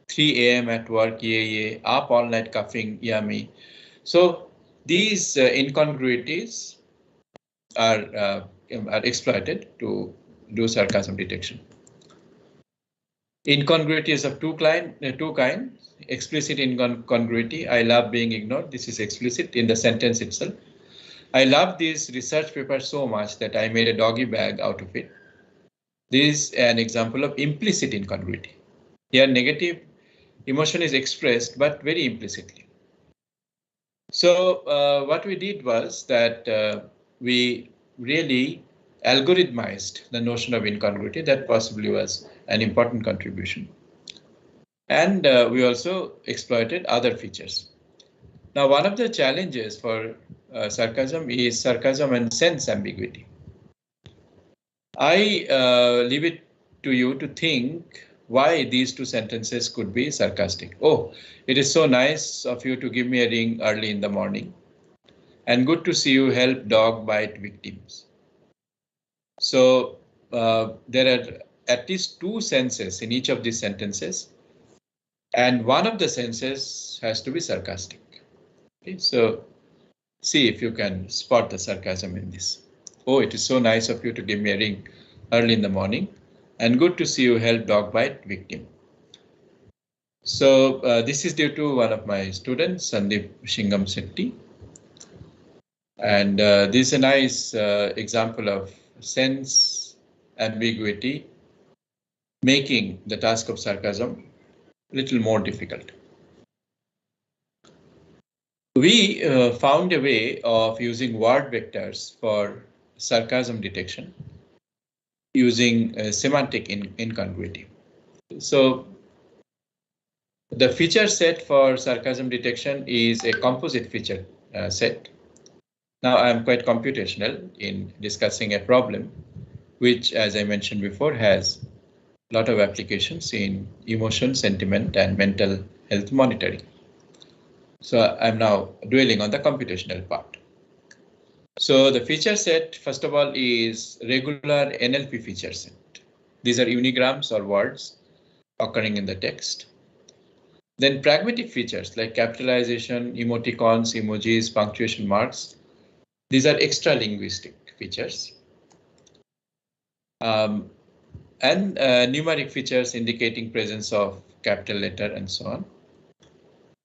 3 a.m. at work, yeah, up all night coughing, yummy. So these incongruities are exploited to do sarcasm detection. Incongruity is of two kinds. Explicit incongruity. I love being ignored. This is explicit in the sentence itself. I love this research paper so much that I made a doggy bag out of it. This is an example of implicit incongruity. Here, negative emotion is expressed, but very implicitly. So what we did was that we really algorithmized the notion of incongruity. That possibly was an important contribution. And we also exploited other features. Now, one of the challenges for sarcasm is sarcasm and sense ambiguity. I leave it to you to think why these 2 sentences could be sarcastic. Oh, it is so nice of you to give me a ring early in the morning. And good to see you help dog bite victims. So there are at least 2 senses in each of these sentences. And one of the senses has to be sarcastic. Okay, so see if you can spot the sarcasm in this. Oh, it is so nice of you to give me a ring early in the morning. And good to see you help dog bite victim. So this is due to one of my students, Sandeep Shingam Setti. And this is a nice example of sense ambiguity, making the task of sarcasm a little more difficult. We found a way of using word vectors for sarcasm detection using semantic incongruity. So the feature set for sarcasm detection is a composite feature set. Now I'm quite computational in discussing a problem, which, as I mentioned before, has a lot of applications in emotion, sentiment, and mental health monitoring. So I'm now dwelling on the computational part. So the feature set, first of all, is regular NLP feature set. These are unigrams or words occurring in the text. Then pragmatic features like capitalization, emoticons, emojis, punctuation marks. These are extra linguistic features. And numeric features indicating presence of capital letter and so on.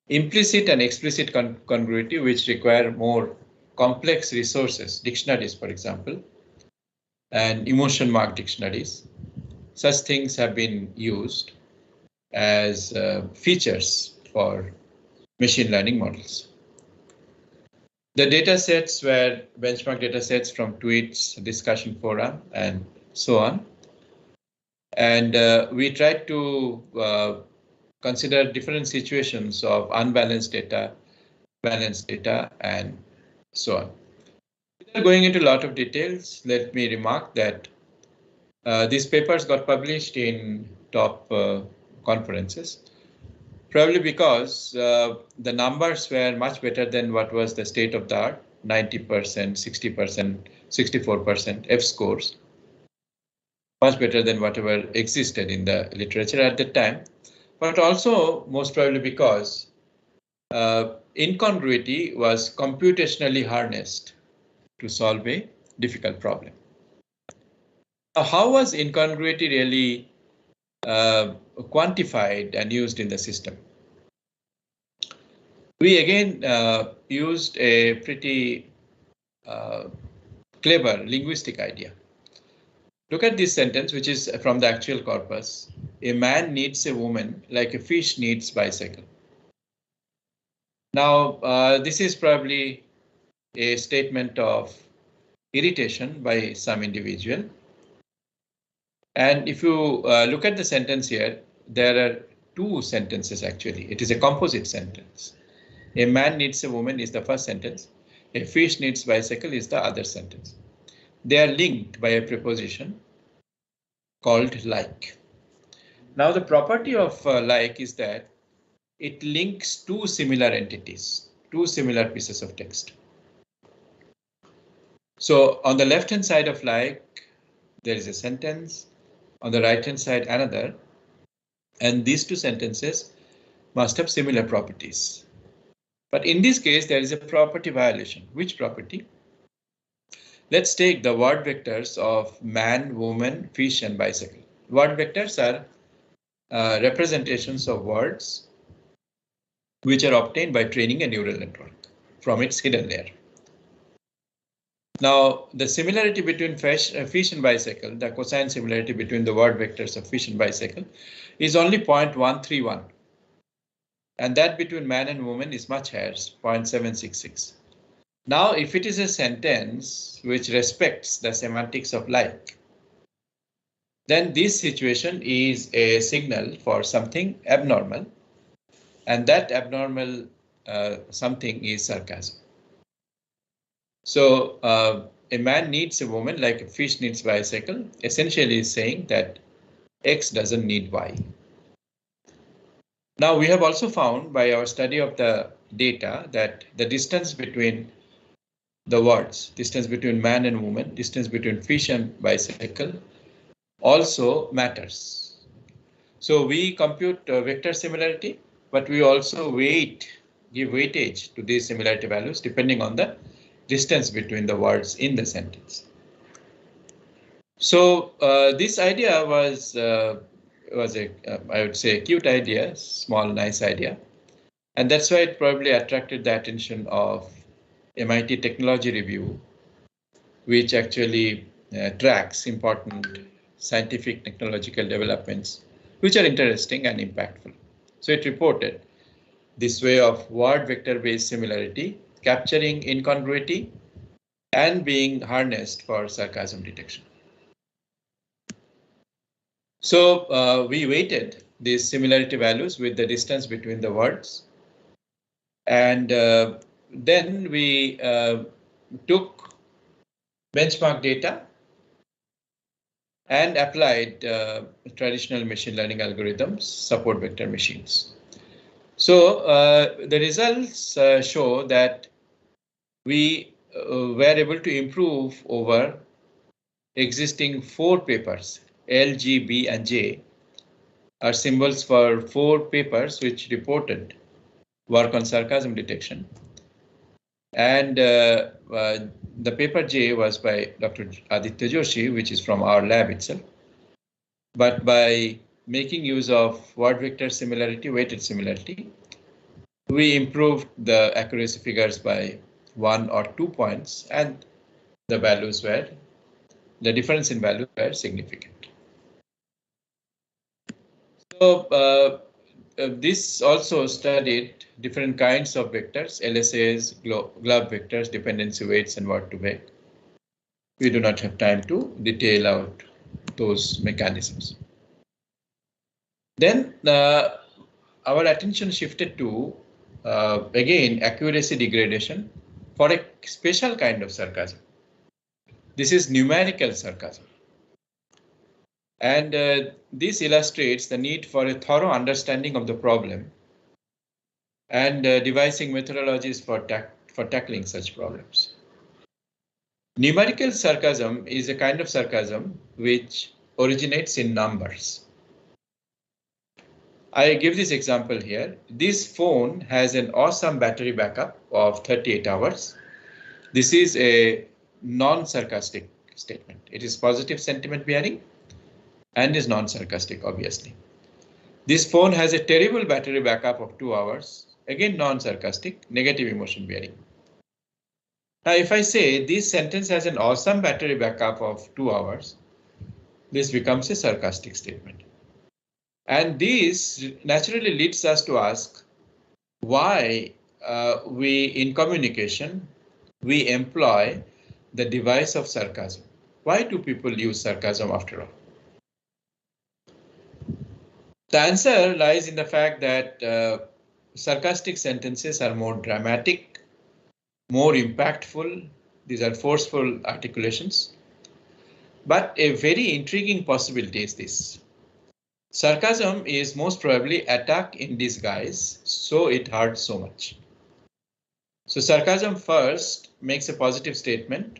Implicit and explicit congruity, which require more complex resources, dictionaries, for example, and emotion mark dictionaries. Such things have been used as features for machine learning models. The data sets were benchmark data sets from tweets, discussion forum, and so on. And we tried to consider different situations of unbalanced data, balanced data, and so on. Without going into a lot of details, let me remark that these papers got published in top conferences, probably because the numbers were much better than what was the state of the art, 90%, 60%, 64% F scores, much better than whatever existed in the literature at the time. but also most probably because incongruity was computationally harnessed to solve a difficult problem. How was incongruity really quantified and used in the system? We again used a pretty clever linguistic idea. Look at this sentence, which is from the actual corpus. A man needs a woman like a fish needs bicycle. Now, this is probably a statement of irritation by some individual. And if you look at the sentence here, there are two sentences actually. It is a composite sentence. A man needs a woman is the first sentence. A fish needs bicycle is the other sentence. They are linked by a preposition called like. Now the property of like is that it links two similar entities, two similar pieces of text. So on the left hand side of like, there is a sentence, on the right hand side another, and these two sentences must have similar properties. But in this case, there is a property violation. Which property? Let's take the word vectors of man, woman, fish, and bicycle. Word vectors are representations of words which are obtained by training a neural network from its hidden layer. Now, the similarity between fish and bicycle, the cosine similarity between the word vectors of fish and bicycle, is only 0.131. And that between man and woman is much higher, 0.766. Now, if it is a sentence which respects the semantics of like, then this situation is a signal for something abnormal, and that abnormal something is sarcasm. So a man needs a woman like a fish needs bicycle, essentially is saying that X doesn't need Y. Now we have also found by our study of the data that the distance between the words, distance between man and woman, distance between fish and bicycle also matters. So we compute vector similarity, but we also give weightage to these similarity values depending on the distance between the words in the sentence. So this idea was a I would say a cute idea, small nice idea, and that's why it probably attracted the attention of MIT Technology Review, which actually tracks important scientific technological developments which are interesting and impactful. So it reported this way of word vector based similarity capturing incongruity and being harnessed for sarcasm detection. So we weighted these similarity values with the distance between the words, and then we took benchmark data and applied traditional machine learning algorithms, support vector machines. So the results show that we were able to improve over existing 4 papers. L, G, B, and J are symbols for 4 papers which reported work on sarcasm detection. And the paper J was by Dr. Aditya Joshi, which is from our lab itself. But by making use of word vector similarity, weighted similarity, we improved the accuracy figures by 1 or 2 points, and the difference in value were significant. So this also studied different kinds of vectors, LSAs, glove vectors, dependency weights, and what to weight. We do not have time to detail out those mechanisms. Then our attention shifted to, again, accuracy degradation for a special kind of sarcasm. This is numerical sarcasm. And this illustrates the need for a thorough understanding of the problem and devising methodologies for tackling such problems. Numerical sarcasm is a kind of sarcasm which originates in numbers. I give this example here. This phone has an awesome battery backup of 38 hours. This is a non-sarcastic statement. It is positive sentiment bearing and is non-sarcastic, obviously. This phone has a terrible battery backup of 2 hours. Again, non-sarcastic, negative emotion bearing. Now, if I say this sentence has an awesome battery backup of 2 hours, this becomes a sarcastic statement. And this naturally leads us to ask why in communication, we employ the device of sarcasm. Why do people use sarcasm after all? The answer lies in the fact that sarcastic sentences are more dramatic, more impactful. These are forceful articulations. But a very intriguing possibility is this. Sarcasm is most probably attack in disguise, so it hurts so much. So sarcasm first makes a positive statement,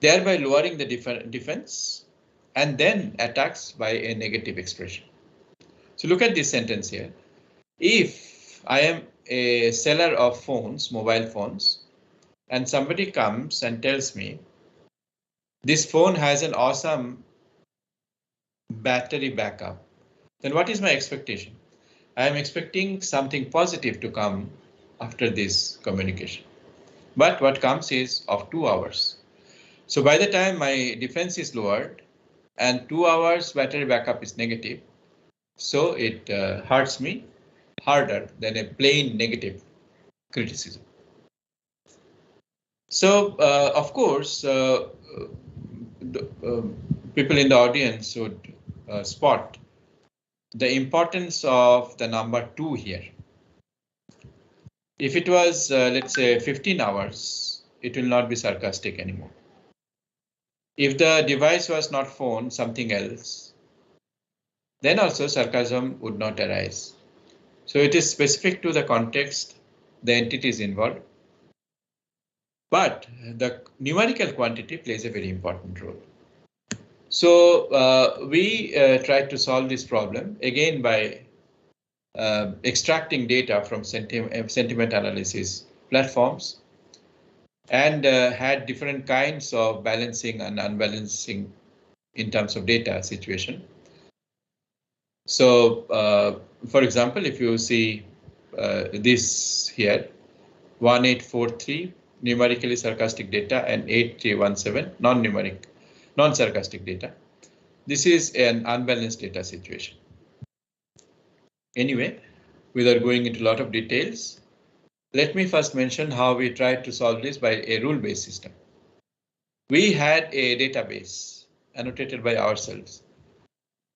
thereby lowering the defense, and then attacks by a negative expression. So look at this sentence here. If I am a seller of phones, mobile phones, and somebody comes and tells me this phone has an awesome battery backup, then what is my expectation? I am expecting something positive to come after this communication. But what comes is of 2 hours. So by the time my defense is lowered and 2 hours battery backup is negative, so it hurts me harder than a plain negative criticism. So of course, people in the audience would spot the importance of the number 2 here. If it was, let's say, 15 hours, it will not be sarcastic anymore. If the device was not phone, something else, then also sarcasm would not arise. So it is specific to the context, the entities involved. But the numerical quantity plays a very important role. So we tried to solve this problem again by extracting data from sentiment analysis platforms and had different kinds of balancing and unbalancing in terms of data situation. So for example, if you see this here, 1843 numerically sarcastic data and 8317 non-sarcastic data. This is an unbalanced data situation. Anyway, without going into a lot of details, let me first mention how we tried to solve this by a rule-based system. We had a database annotated by ourselves,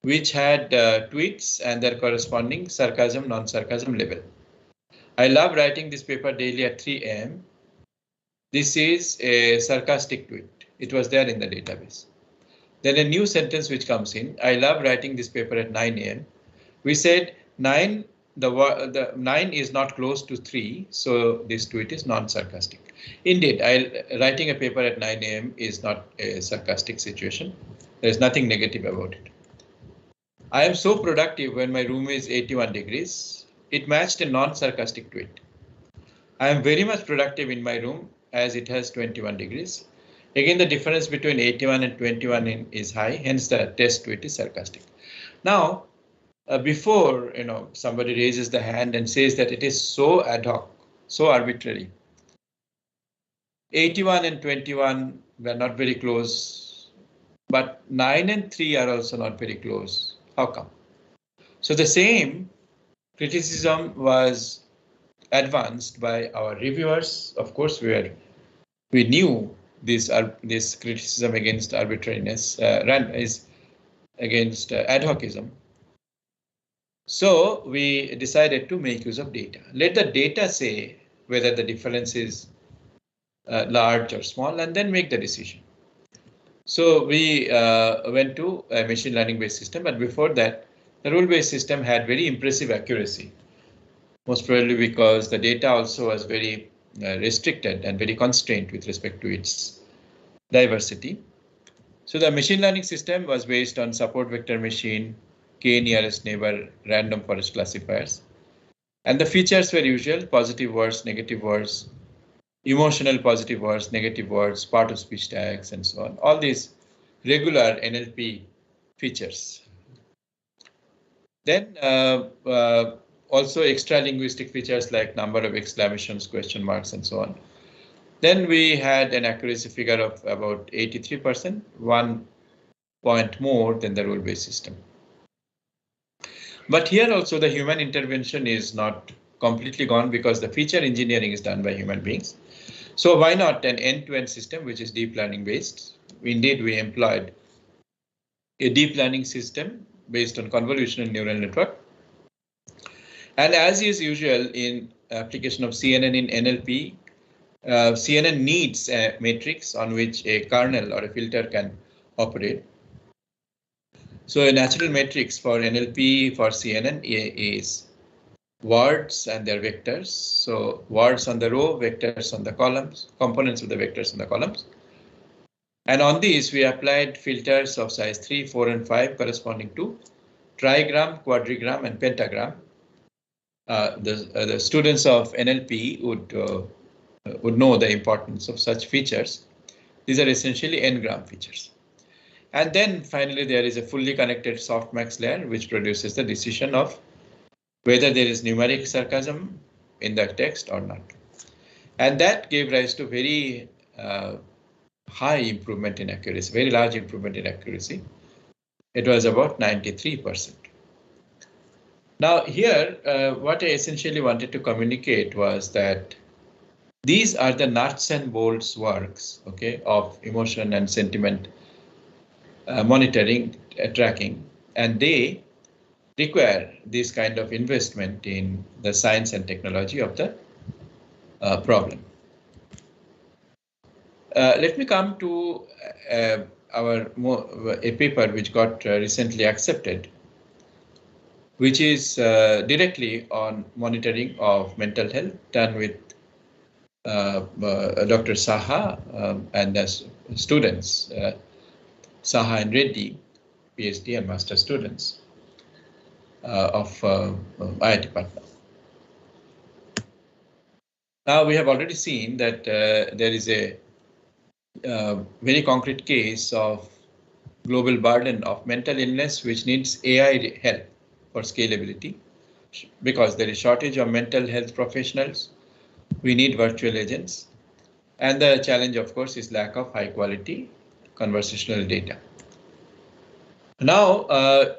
which had tweets and their corresponding sarcasm, non-sarcasm level. I love writing this paper daily at 3 AM. This is a sarcastic tweet. It was there in the database. Then a new sentence which comes in. I love writing this paper at 9 AM. We said 9, the 9 is not close to 3, so this tweet is non-sarcastic. Indeed, writing a paper at 9 AM is not a sarcastic situation. There is nothing negative about it. I am so productive when my room is 81 degrees. It matched a non-sarcastic tweet. I am very much productive in my room as it has 21 degrees. Again, the difference between 81 and 21 is high, hence the test tweet is sarcastic. Now, before somebody raises the hand and says that it is so ad hoc, so arbitrary. 81 and 21 were not very close, but 9 and 3 are also not very close. How come? So the same criticism was advanced by our reviewers. Of course, we knew this criticism against arbitrariness is against ad hocism. So we decided to make use of data. Let the data say whether the difference is large or small, and then make the decision. So we went to a machine learning based system, but before that, the rule based system had very impressive accuracy. Most probably because the data also was very restricted and very constrained with respect to its diversity. So the machine learning system was based on support vector machine, k nearest neighbor random forest classifiers. And the features were usual: positive words, negative words, emotional positive words, negative words, part of speech tags, and so on. All these regular NLP features. Then also extra linguistic features like number of exclamations, question marks, and so on. Then we had an accuracy figure of about 83%, 1 point more than the rule-based system. But here also the human intervention is not completely gone because the feature engineering is done by human beings. So why not an end-to-end system which is deep learning based? Indeed, we employed a deep learning system based on convolutional neural network. And as is usual in application of CNN in NLP, CNN needs a matrix on which a kernel or a filter can operate. So a natural matrix for NLP for CNN is words and their vectors. So words on the row, vectors on the columns, components of the vectors on the columns. And on these, we applied filters of size 3, 4, and 5 corresponding to trigram, quadrigram, and pentagram. The students of NLP would know the importance of such features. These are essentially n-gram features. And then finally, there is a fully connected softmax layer, which produces the decision of whether there is numeric sarcasm in the text or not. And that gave rise to very high improvement in accuracy, very large improvement in accuracy. It was about 93%. Now here, what I essentially wanted to communicate was that these are the nuts and bolts works, okay, of emotion and sentiment monitoring, tracking, and they require this kind of investment in the science and technology of the problem. Let me come to a paper which got recently accepted, which is directly on monitoring of mental health, done with Dr. Saha and the students, Saha and Reddy, PhD and master students of IIT-Patna. Now we have already seen that there is a very concrete case of global burden of mental illness which needs AI help for scalability, because there is shortage of mental health professionals. We need virtual agents. And the challenge, of course, is lack of high quality conversational data. Now,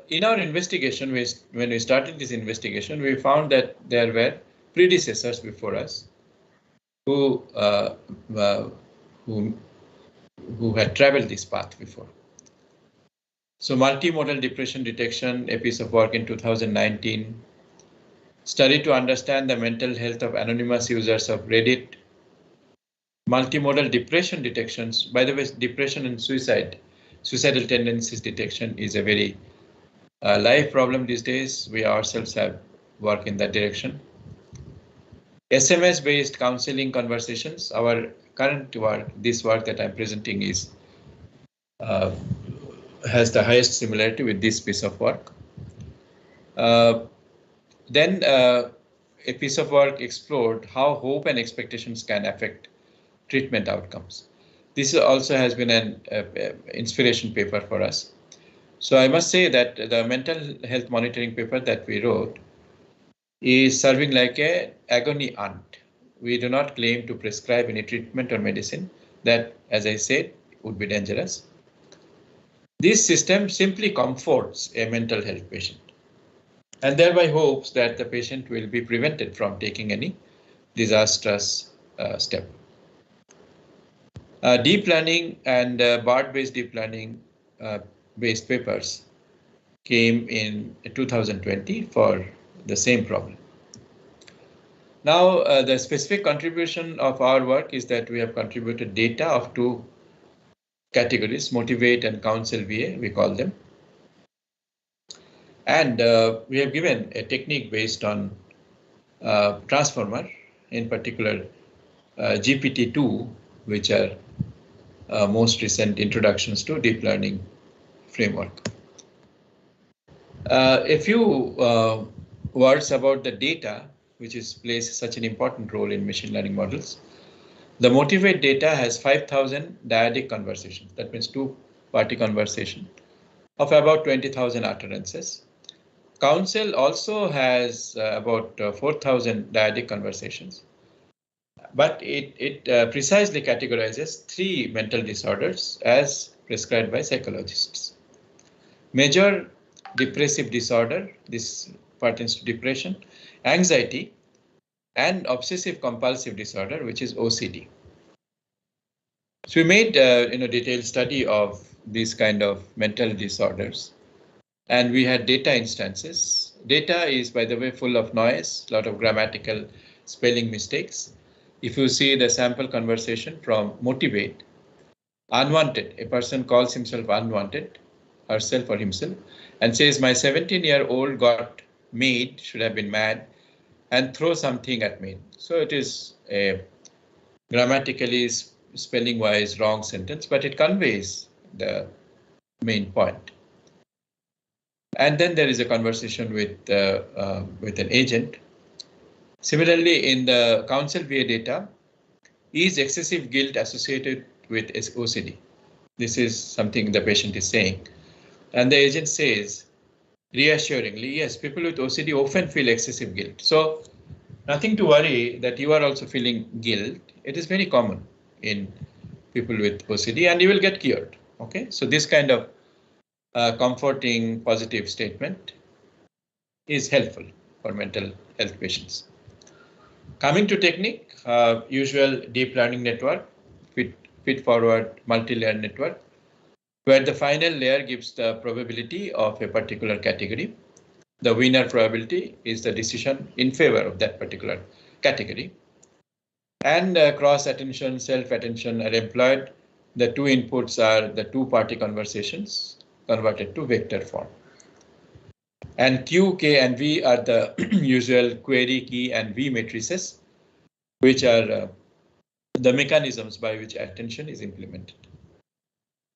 in our investigation, when we started this investigation, we found that there were predecessors before us who had traveled this path before. So multimodal depression detection, a piece of work in 2019, study to understand the mental health of anonymous users of Reddit. Multimodal depression detections, by the way, depression and suicidal tendencies detection is a very live problem these days. We ourselves have work in that direction. SMS-based counseling conversations, our current work, this work that I'm presenting is has the highest similarity with this piece of work. Then a piece of work explored how hope and expectations can affect treatment outcomes. This also has been an inspiration paper for us. So I must say that the mental health monitoring paper that we wrote is serving like an agony aunt. We do not claim to prescribe any treatment or medicine that, as I said, would be dangerous. This system simply comforts a mental health patient and thereby hopes that the patient will be prevented from taking any disastrous step. Deep learning and BART-based deep learning based papers came in 2020 for the same problem. Now, the specific contribution of our work is that we have contributed data of two categories, motivate and counsel VA, we call them. And we have given a technique based on transformer, in particular GPT-2, which are most recent introductions to deep learning framework. A few words about the data, which plays such an important role in machine learning models. The motivate data has 5,000 dyadic conversations. That means two-party conversation of about 20,000 utterances. Council also has about 4,000 dyadic conversations, but it precisely categorizes 3 mental disorders as prescribed by psychologists. Major depressive disorder, this pertains to depression, anxiety, and obsessive compulsive disorder, which is OCD. So we made detailed study of these kind of mental disorders, and we had data instances. Data is, by the way, full of noise, a lot of grammatical spelling mistakes. If you see the sample conversation from motivate, unwanted, a person calls himself unwanted, herself or himself, and says, my 17-year-old got made, should have been mad, and throw something at me. So it is a grammatically, spelling wise wrong sentence, but it conveys the main point. And then there is a conversation with an agent. Similarly, in the counsel VA data, is excessive guilt associated with OCD? This is something the patient is saying. And the agent says, reassuringly, yes, people with OCD often feel excessive guilt. So nothing to worry that you are also feeling guilt. It is very common in people with OCD, and you will get cured. Okay, so this kind of comforting, positive statement is helpful for mental health patients. Coming to technique, usual deep learning network, feed-forward multi-layer network, where the final layer gives the probability of a particular category. The winner probability is the decision in favor of that particular category. And cross-attention, self-attention are employed. The two inputs are the two-party conversations converted to vector form. And Q, K, and V are the usual query, key, and V matrices, which are the mechanisms by which attention is implemented.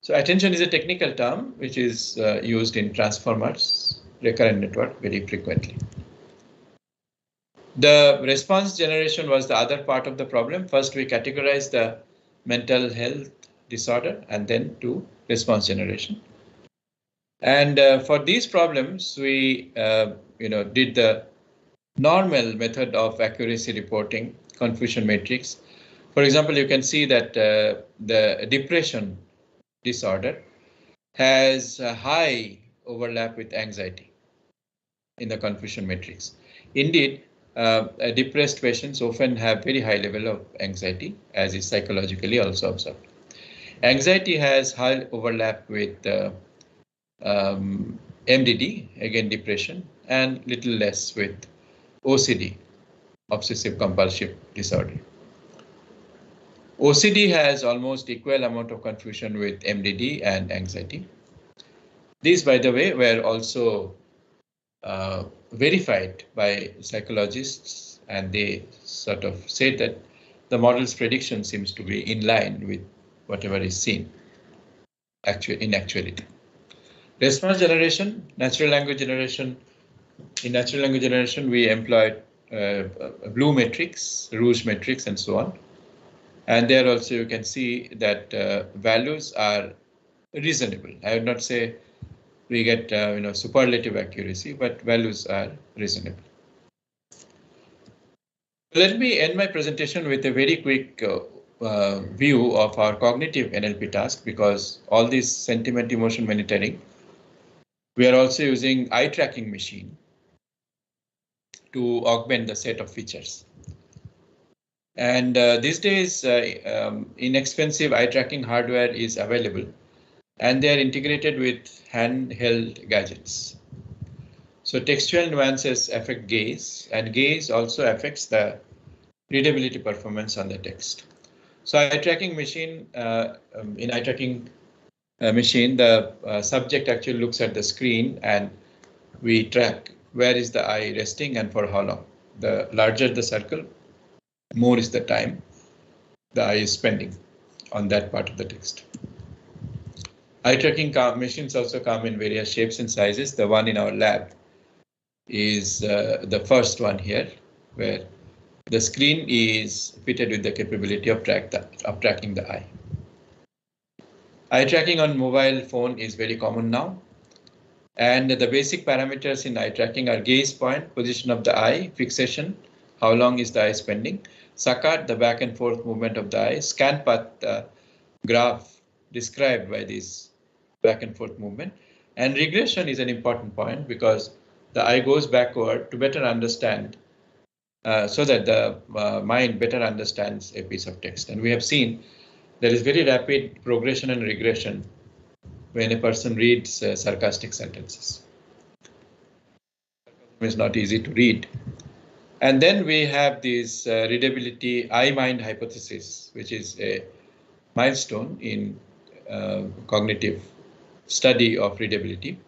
So attention is a technical term which is used in transformers, recurrent network very frequently. The response generation was the other part of the problem. First, we categorized the mental health disorder and then to response generation. And for these problems, we did the normal method of accuracy reporting, confusion matrix. For example, you can see that the depression disorder has a high overlap with anxiety in the confusion matrix. Indeed, depressed patients often have very high level of anxiety, as is psychologically also observed. Anxiety has high overlap with MDD, again depression, and little less with OCD, obsessive compulsive disorder. OCD has almost equal amount of confusion with MDD and anxiety. These, by the way, were also verified by psychologists, and they sort of said that the model's prediction seems to be in line with whatever is seen in actuality. Response generation, natural language generation. In natural language generation, we employed blue matrix, rouge matrix, and so on. And there also you can see that values are reasonable. I would not say we get superlative accuracy, but values are reasonable. Let me end my presentation with a very quick view of our cognitive NLP task, because all this sentiment emotion monitoring, we are also using eye tracking machine to augment the set of features. And these days, inexpensive eye tracking hardware is available, and they are integrated with handheld gadgets. So textual nuances affect gaze, and gaze also affects the readability performance on the text. So eye tracking machine, in eye tracking machine, the subject actually looks at the screen, and we track where is the eye resting and for how long. The larger the circle, more is the time the eye is spending on that part of the text. Eye tracking machines also come in various shapes and sizes. The one in our lab is the first one here, where the screen is fitted with the capability of tracking the eye. Eye tracking on mobile phone is very common now. And the basic parameters in eye tracking are gaze point, position of the eye, fixation, how long is the eye spending, saccade, the back and forth movement of the eye, scan path graph described by this back and forth movement. And regression is an important point because the eye goes backward to better understand, so that the mind better understands a piece of text. And we have seen there is very rapid progression and regression when a person reads sarcastic sentences. It's not easy to read. And then we have this readability eye-mind hypothesis, which is a milestone in cognitive study of readability.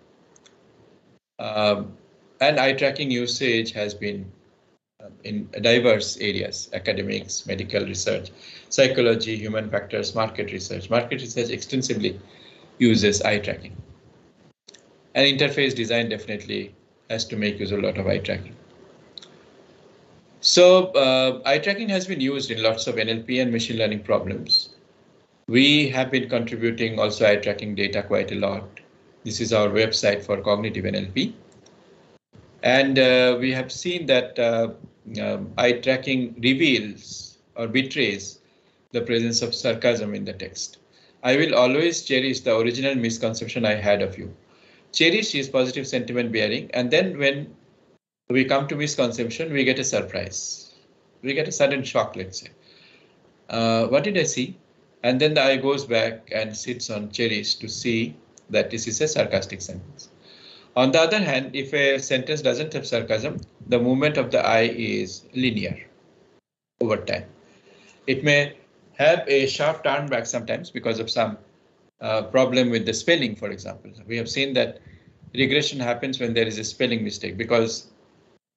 And eye tracking usage has been in diverse areas: academics, medical research, psychology, human factors, market research. Market research extensively uses eye tracking. And interface design definitely has to make use of a lot of eye tracking. So eye tracking has been used in lots of NLP and machine learning problems. We have been contributing also eye tracking data quite a lot. This is our website for cognitive NLP. And we have seen that eye tracking reveals or betrays the presence of sarcasm in the text. I will always cherish the original misconception I had of you. Cherish is positive sentiment bearing, and then when we come to misconception, we get a surprise. We get a sudden shock, let's say. What did I see? And then the eye goes back and sits on cherish to see that this is a sarcastic sentence. On the other hand, if a sentence doesn't have sarcasm, the movement of the eye is linear over time. It may have a sharp turn back sometimes because of some problem with the spelling, for example. We have seen that regression happens when there is a spelling mistake because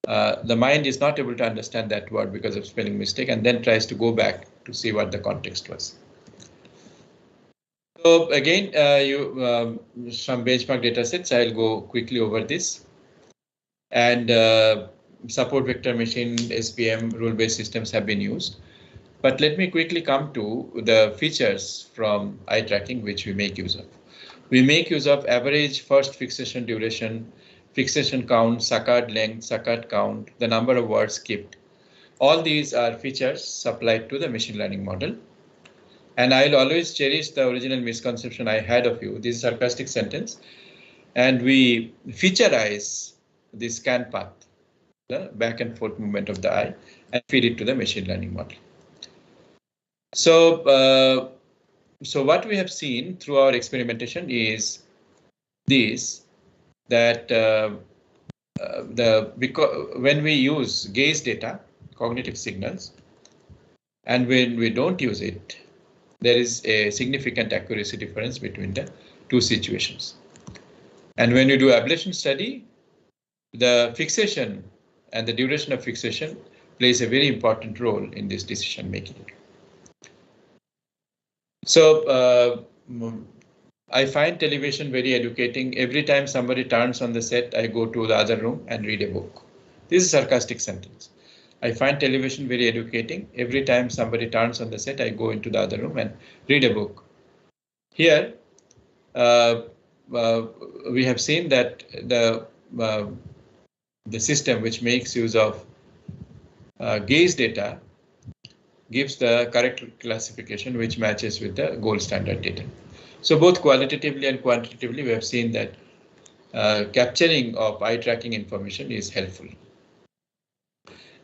the mind is not able to understand that word because of spelling mistake and then tries to go back to see what the context was. So again, some benchmark data sets, I'll go quickly over this. And support vector machine, SPM, rule-based systems have been used. But let me quickly come to the features from eye tracking which we make use of. We make use of average first fixation duration, fixation count, saccade length, saccade count, the number of words skipped. All these are features supplied to the machine learning model. And I'll always cherish the original misconception I had of you. This is a sarcastic sentence. And we featureize the scan path, the back and forth movement of the eye, and feed it to the machine learning model. So, so what we have seen through our experimentation is this, that when we use gaze data, cognitive signals, and when we don't use it, there is a significant accuracy difference between the two situations. And when you do ablation study, the fixation and the duration of fixation plays a very important role in this decision making. So I find television very educating. Every time somebody turns on the set, I go to the other room and read a book. This is a sarcastic sentence. I find television very educating. Every time somebody turns on the set, I go into the other room and read a book. Here, we have seen that the system which makes use of gaze data gives the correct classification which matches with the gold standard data. So both qualitatively and quantitatively, we have seen that capturing of eye tracking information is helpful.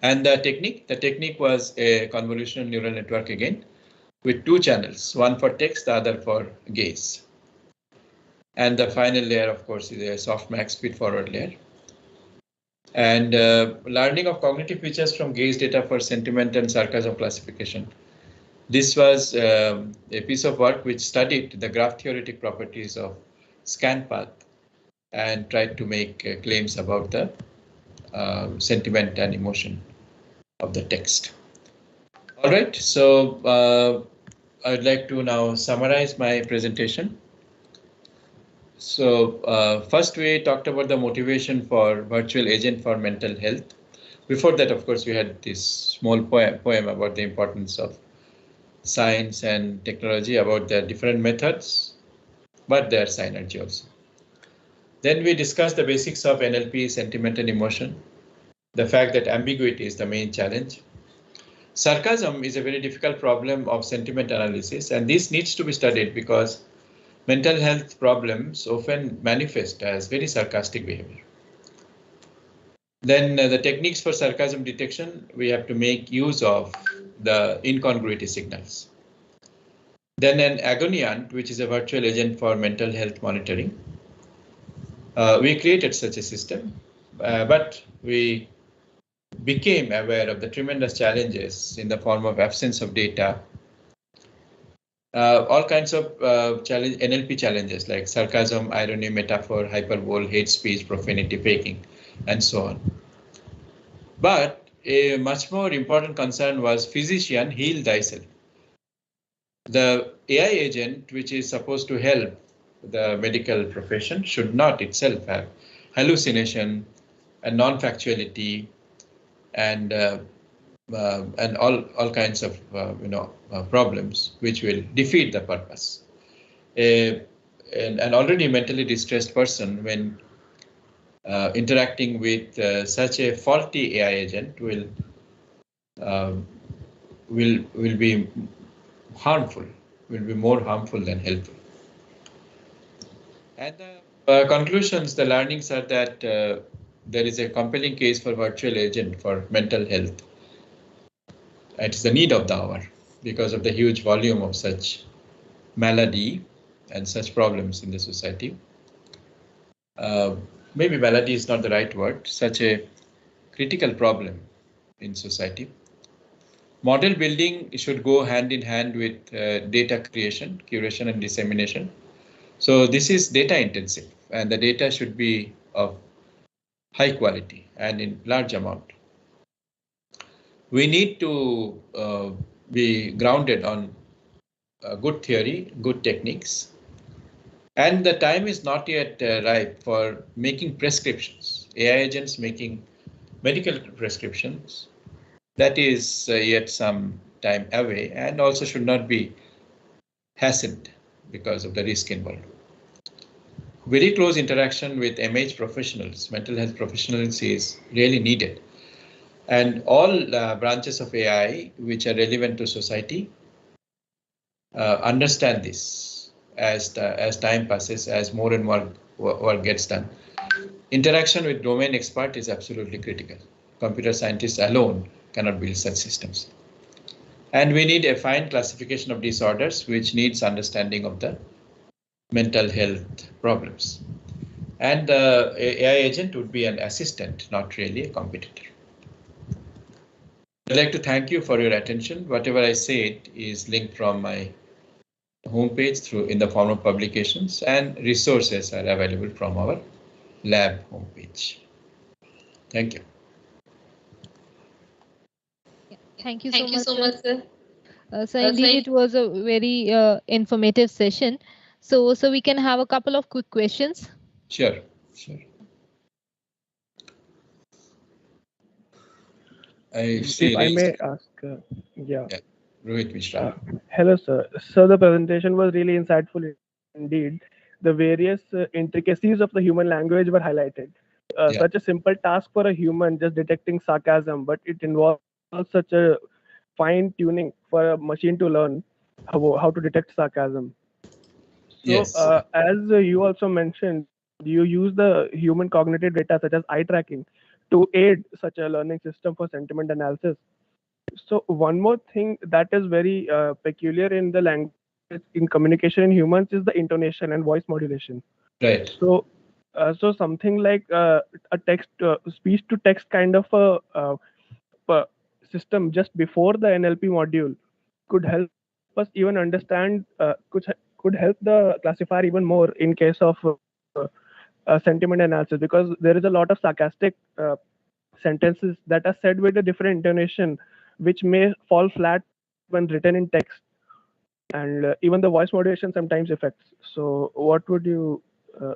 And the technique was a convolutional neural network again, with two channels, one for text, the other for gaze. And the final layer, of course, is a softmax feed-forward layer. And learning of cognitive features from gaze data for sentiment and sarcasm classification. This was a piece of work which studied the graph theoretic properties of scan path and tried to make claims about the sentiment and emotion of the text. All right, so I'd like to now summarize my presentation. So first we talked about the motivation for virtual agent for mental health. Before that, of course, we had this small poem about the importance of science and technology, about their different methods, but their synergy also. Then we discussed the basics of NLP, sentiment and emotion, the fact that ambiguity is the main challenge. Sarcasm is a very difficult problem of sentiment analysis, and this needs to be studied because mental health problems often manifest as very sarcastic behavior. Then the techniques for sarcasm detection, we have to make use of the incongruity signals. Then an agoniant, which is a virtual agent for mental health monitoring. We created such a system, but we became aware of the tremendous challenges in the form of absence of data, all kinds of NLP challenges like sarcasm, irony, metaphor, hyperbole, hate speech, profanity, faking, and so on. But a much more important concern was physician, heal thyself. The AI agent, which is supposed to help the medical profession, should not itself have hallucination and non-factuality and all kinds of problems which will defeat the purpose. An already mentally distressed person, when interacting with such a faulty AI agent, will be harmful, will be more harmful than helpful. And the conclusions, the learnings are that there is a compelling case for virtual agent for mental health. It is the need of the hour because of the huge volume of such malady and such problems in the society. Maybe malady is not the right word, such a critical problem in society. Model building should go hand in hand with data creation, curation, and dissemination. So this is data intensive, and the data should be of high quality and in large amount. We need to be grounded on good theory, good techniques, and the time is not yet ripe for making prescriptions. AI agents making medical prescriptions, that is yet some time away, and also should not be hastened because of the risk involved. Very close interaction with MH professionals, mental health professionals, is really needed. And all branches of AI which are relevant to society understand this as time passes, as more and more work gets done. Interaction with domain expert is absolutely critical. Computer scientists alone cannot build such systems. And we need a fine classification of disorders, which needs understanding of the mental health problems. And the AI agent would be an assistant, not really a competitor. I'd like to thank you for your attention. Whatever I said is linked from my homepage through in the form of publications, and resources are available from our lab homepage. Thank you. Thank you so much, sir. So indeed, it was a very informative session. So we can have a couple of quick questions. Sure. If I may ask, yeah. Rohit Mishra. Hello, sir. So the presentation was really insightful indeed. The various intricacies of the human language were highlighted. Such a simple task for a human, just detecting sarcasm, but it involves such a fine tuning for a machine to learn how to detect sarcasm. So as you also mentioned, you use the human cognitive data such as eye tracking to aid such a learning system for sentiment analysis. So one more thing that is very peculiar in the language in communication in humans is the intonation and voice modulation. Right. So something like a text speech to text kind of a system just before the NLP module could help us even understand could help the classifier even more in case of sentiment analysis, because there is a lot of sarcastic sentences that are said with a different intonation which may fall flat when written in text, and even the voice modulation sometimes affects. So what would you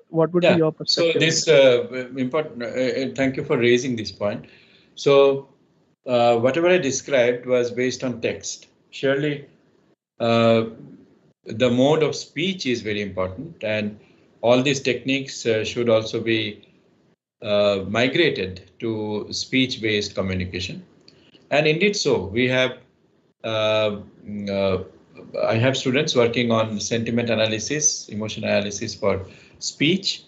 What would be your perspective? So this important. Thank you for raising this point. So whatever I described was based on text. Surely, the mode of speech is very important, and all these techniques should also be migrated to speech-based communication. And indeed, so we have. I have students working on sentiment analysis, emotion analysis for speech.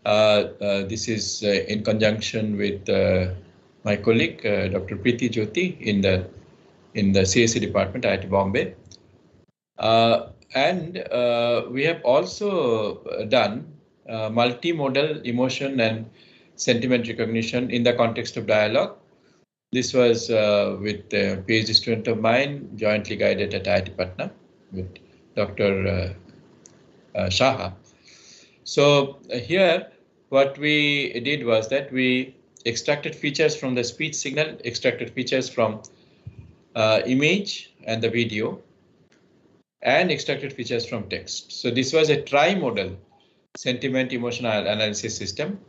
This is in conjunction with my colleague, Dr. Preeti Jyoti, in the CSE department, IIT Bombay. And we have also done multi-modal emotion and sentiment recognition in the context of dialogue. This was with a PhD student of mine, jointly guided at IIT-Patna with Dr. Shaha. So here, what we did was that we extracted features from the speech signal, extracted features from image and the video, and extracted features from text. So this was a tri-modal sentiment emotional analysis system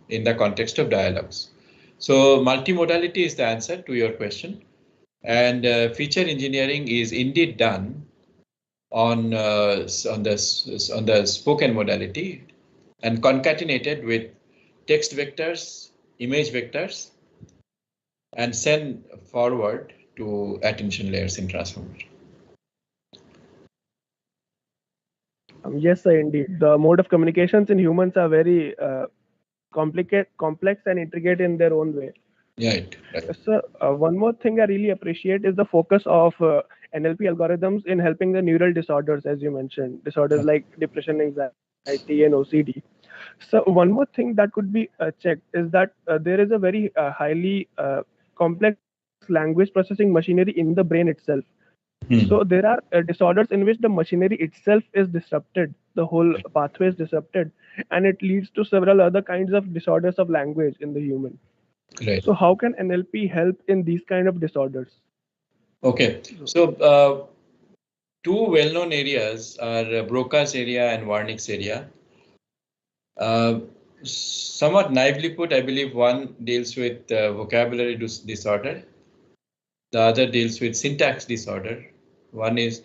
in the context of dialogues. So multimodality is the answer to your question, and feature engineering is indeed done on the spoken modality and concatenated with text vectors, image vectors, and send forward to attention layers in transformer. Yes, sir, indeed. The mode of communications in humans are very complex and intricate in their own way. Right. Sir, one more thing I really appreciate is the focus of NLP algorithms in helping the neural disorders, as you mentioned, disorders like depression, anxiety, and OCD. So one more thing that could be checked is that there is a very highly complex language processing machinery in the brain itself. So there are disorders in which the machinery itself is disrupted, the whole pathway is disrupted, and it leads to several other kinds of disorders of language in the human. Right. So how can NLP help in these kind of disorders? Okay, so two well-known areas are Broca's area and Wernicke's area. Somewhat naively put, I believe one deals with vocabulary disorder. The other deals with syntax disorder. One is,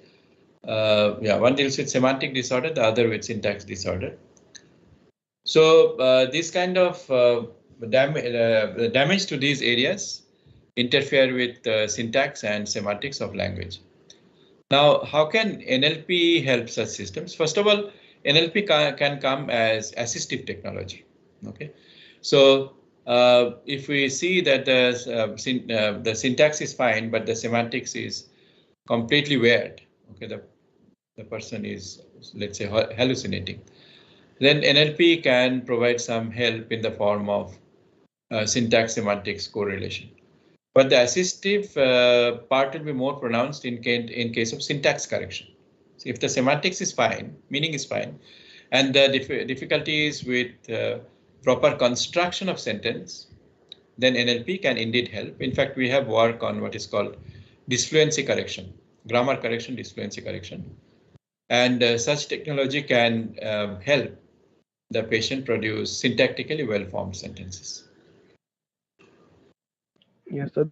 one deals with semantic disorder, the other with syntax disorder. So this kind of damage to these areas interfere with syntax and semantics of language. Now, how can NLP help such systems? First of all, NLP can come as assistive technology. Okay, so if we see that the syntax is fine, but the semantics is completely weird, okay, the person is, let's say, hallucinating, then NLP can provide some help in the form of syntax semantics correlation. But the assistive part will be more pronounced in case of syntax correction. So if the semantics is fine, meaning is fine, and the difficulties with proper construction of sentence, then NLP can indeed help. In fact, we have work on what is called disfluency correction, grammar correction, disfluency correction. And such technology can help the patient produce syntactically well-formed sentences. Yes, so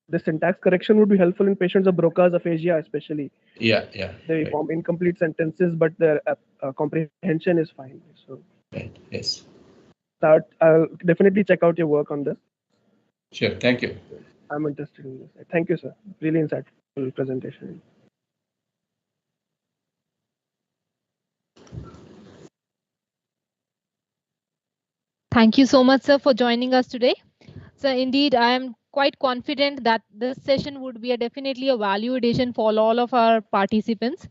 the syntax correction would be helpful in patients of Broca's aphasia, especially. Yeah. They form incomplete sentences, but their comprehension is fine. So, right. Yes. I'll definitely check out your work on this. Sure. Thank you. I'm interested in this. Thank you, sir. Really insightful presentation. Thank you so much, sir, for joining us today. So indeed, I am quite confident that this session would be definitely a value addition for all of our participants.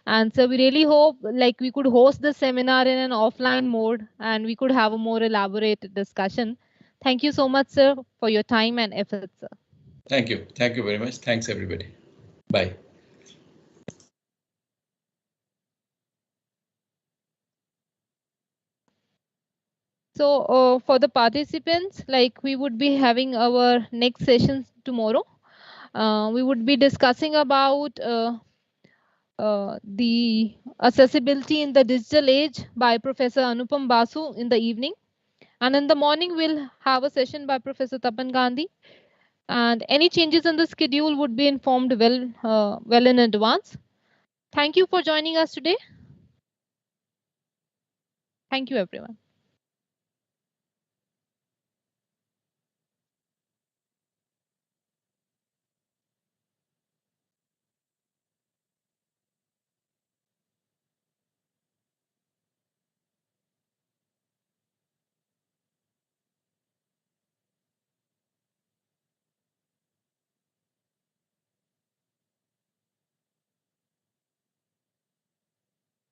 And so we really hope we could host the seminar in an offline mode and we could have a more elaborate discussion. Thank you so much, sir, for your time and efforts, sir. Thank you. Thank you very much. Thanks, everybody. Bye. So for the participants, we would be having our next sessions tomorrow. We would be discussing about the accessibility in the digital age by Professor Anupam Basu in the evening. And in the morning, we'll have a session by Professor Tapan Gandhi. And any changes in the schedule would be informed well in advance. Thank you for joining us today. Thank you, everyone.